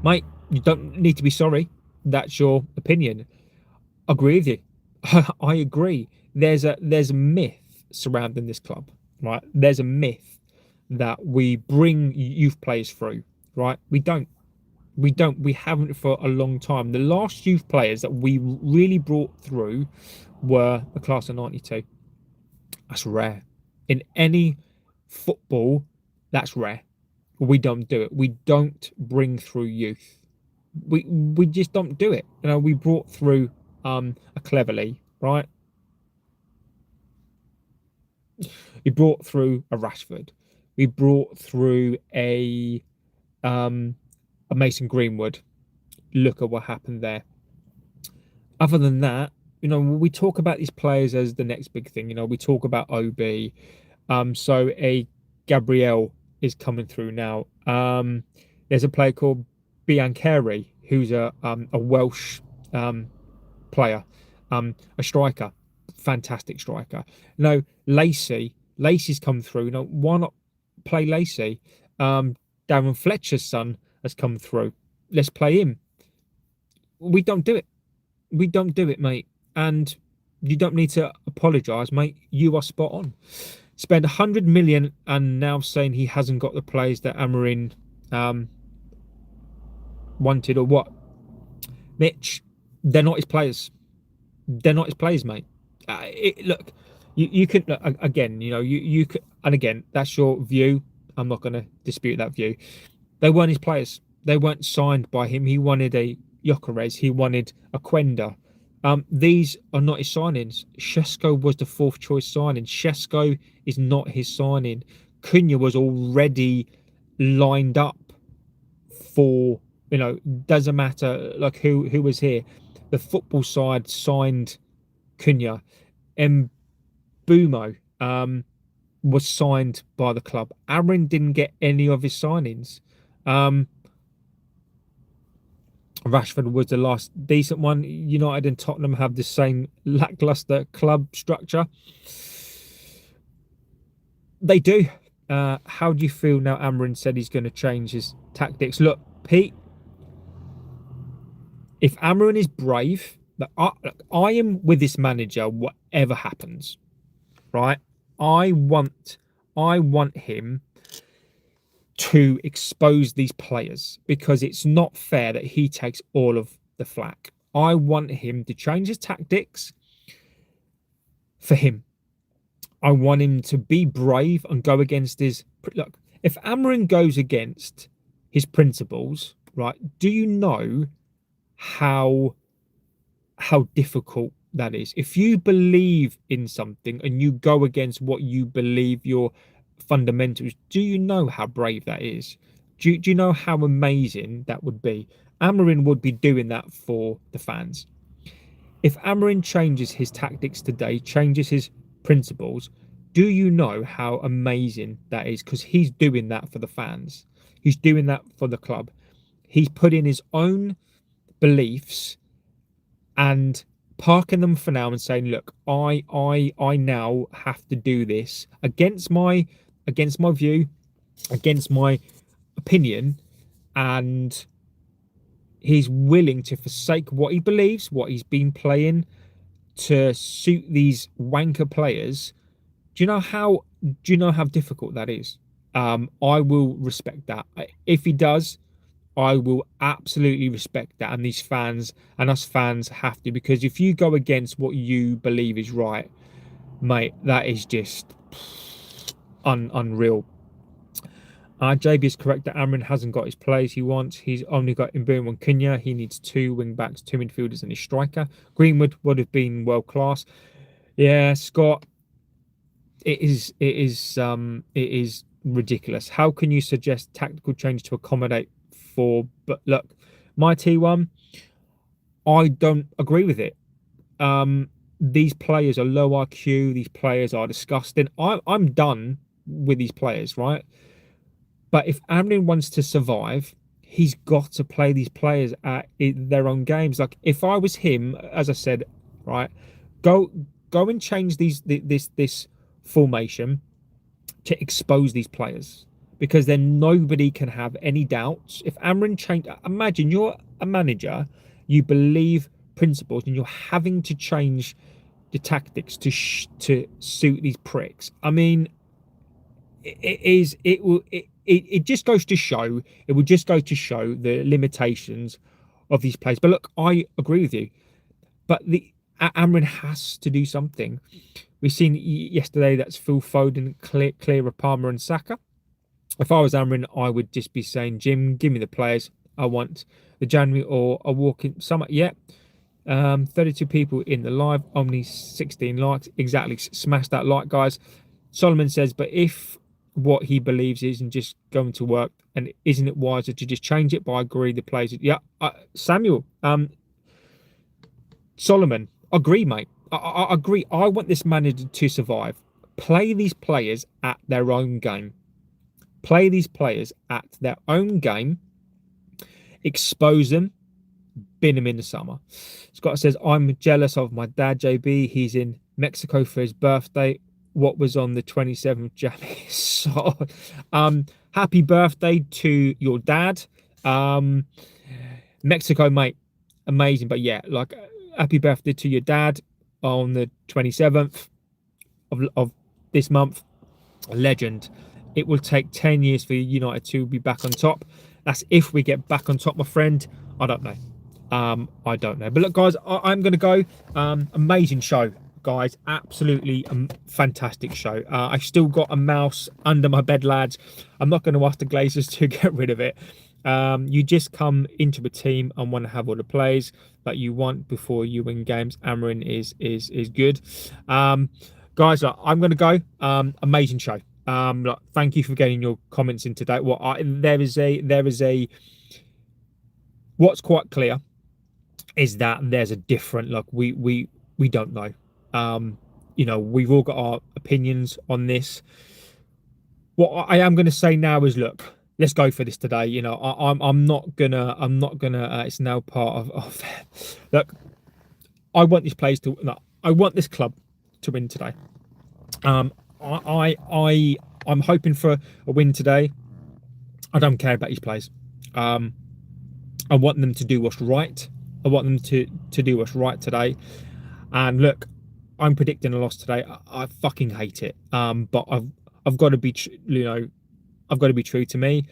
Mate, you don't need to be sorry. That's your opinion. Agree with you. I agree. There's a myth surrounding this club, right? There's a myth that we bring youth players through, right? We don't. We haven't for a long time. The last youth players that we really brought through were the class of 92. That's rare. In any football, that's rare. We don't do it. We don't bring through youth. We just don't do it. We brought through a Cleverley, right? We brought through a Rashford. We brought through a Mason Greenwood. Look at what happened there. Other than that, we talk about these players as the next big thing. We talk about OB. So a Gabriel is coming through now. There's a player called Biancheri, who's a Welsh player, a striker, fantastic striker. Lacey's come through. Why not play Lacey? Darren Fletcher's son has come through. Let's play him. We don't do it. We don't do it, mate. And you don't need to apologise, mate. You are spot on. Spend 100 million and now saying he hasn't got the players that Amorim wanted or what? Mitch, they're not his players. They're not his players, mate. Look, you can again, you could, and again, that's your view. I'm not going to dispute that view. They weren't his players. They weren't signed by him. He wanted a Gyökeres. He wanted a Quenda. These are not his signings. Šeško was the fourth choice signing. Šeško is not his signing. Cunha was already lined up for, doesn't matter like who was here. The football side signed Cunha, and Bumo was signed by the club. Amorim didn't get any of his signings. Rashford was the last decent one. United and Tottenham have the same lackluster club structure. They do. How do you feel now Amorim said he's going to change his tactics? Look, Pete, if Amorim is brave, I am with this manager whatever happens, right? I want him to expose these players, because it's not fair that he takes all of the flack. I want him to change his tactics for him. I want him to be brave and go against his... Look, if Amorim goes against his principles, right, do you know how difficult that is? If you believe in something and you go against what you believe your fundamentals, do you know how brave that is? Do you know how amazing that would be? Amorim would be doing that for the fans. If Amorim changes his tactics today, changes his principles, do you know how amazing that is? Because he's doing that for the fans. He's doing that for the club. He's putting his own beliefs and parking them for now and saying, look, I now have to do this against my view, against my opinion, and he's willing to forsake what he believes, what he's been playing, to suit these wanker players. Do you know how difficult that is? I will respect that. If he does, I will absolutely respect that, and these fans and us fans have to, because if you go against what you believe is right, mate, that is just unreal. JB is correct that Amorim hasn't got his players he wants. He's only got Mbomo and Cunha. He needs 2 wing backs, 2 midfielders, and a striker. Greenwood would have been world class. Yeah, Scott. It is ridiculous. How can you suggest tactical change to accommodate for? But look, my T1, I don't agree with it. These players are low IQ. These players are disgusting. I'm done with these players, right? But if Amorim wants to survive, he's got to play these players at their own games. Like, if I was him, as I said, right, go and change this formation to expose these players, because then nobody can have any doubts. If Amorim change, imagine you're a manager, you believe principles, and you're having to change the tactics to suit these pricks. I mean, it just goes to show. It would just go to show the limitations of these players. But look, I agree with you. But Amorim has to do something. We've seen yesterday that's Phil Foden clear of Palmer and Saka. If I was Amorim, I would just be saying, Jim, give me the players. I want the January or a walk-in summer. Yeah. 32 people in the live, only 16 likes. Exactly. Smash that like, guys. Solomon says, but if what he believes isn't just going to work, and isn't it wiser to just change it? But I agree, the players. Yeah, Samuel, Solomon, agree, mate. I agree. I want this manager to survive. Play these players at their own game. Play these players at their own game. Expose them. Bin them in the summer. Scott says, I'm jealous of my dad, JB. He's in Mexico for his birthday. What was on the 27th of January? So, happy birthday to your dad. Mexico, mate, amazing. But yeah, like, happy birthday to your dad on the 27th of this month. A legend. It will take 10 years for United to be back on top. That's if we get back on top, my friend. I don't know. I don't know. But look, guys, I'm going to go. Amazing show, guys. Absolutely fantastic show. I still got a mouse under my bed, lads. I'm not going to ask the Glazers to get rid of it. You just come into a team and want to have all the plays that you want before you win games. Amorim is good. Guys, I'm going to go. Amazing show. Like, thank you for getting your comments in today. Well, there is a what's quite clear is that there's a different, like, we don't know. You know, we've all got our opinions on this. What I am going to say now is, look, let's go for this today. You know, I'm not gonna it's now part of look, I want this place to no, I want this club to win today. I'm hoping for a win today. I don't care about these players. I want them to do what's right. I want them to do what's right today. And look, I'm predicting a loss today. I fucking hate it. But I've got to be, you know, I've got to be true to me.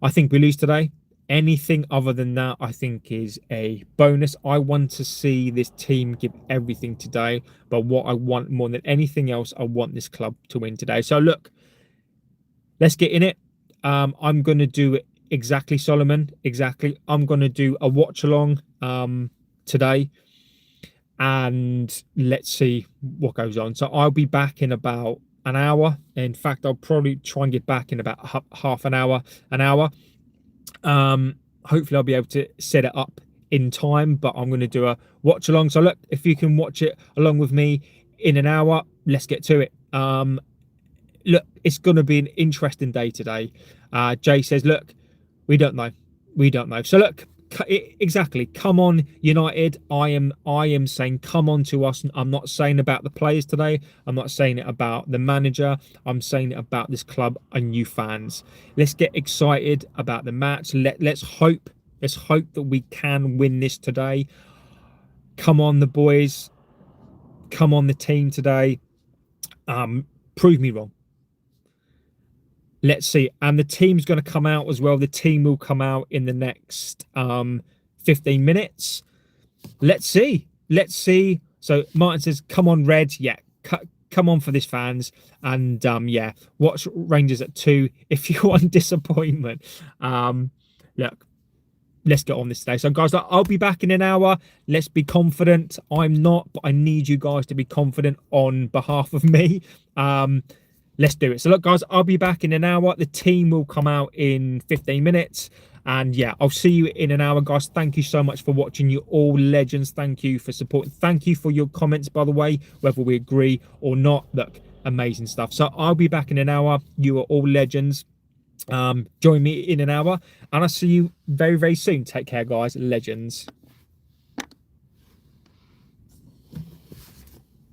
I think we lose today. Anything other than that, I think, is a bonus. I want to see this team give everything today. But what I want more than anything else, I want this club to win today. So look, let's get in it. I'm going to do it exactly, Solomon. Exactly. I'm going to do a watch along today. And let's see what goes on. So I'll be back in about an hour. In fact, I'll probably try and get back in about half an hour. Hopefully I'll be able to set it up in time, but I'm going to do a watch along. So look, if you can watch it along with me in an hour, let's get to it. Look, it's going to be an interesting day today. Jay says, look, we don't know. So look, exactly, come on United. I am saying come on to us. I'm not saying about the players today. I'm not saying it about the manager. I'm saying it about this club and you fans. Let's get excited about the match. Let's hope that we can win this today. Come on the boys, come on the team today. Prove me wrong. Let's see. And the team's going to come out as well. The team will come out in the next 15 minutes. Let's see. So Martin says, come on, Red. Yeah, come on for this, fans. And yeah, watch Rangers at 2 if you want disappointment. Look, let's get on this today. So guys, I'll be back in an hour. Let's be confident. I'm not, but I need you guys to be confident on behalf of me. Let's do it. So look, guys, I'll be back in an hour. The team will come out in 15 minutes. And yeah, I'll see you in an hour, guys. Thank you so much for watching. You're all legends. Thank you for supporting. Thank you for your comments, by the way, whether we agree or not. Look, amazing stuff. So I'll be back in an hour. You are all legends. Join me in an hour. And I'll see you very, very soon. Take care, guys. Legends.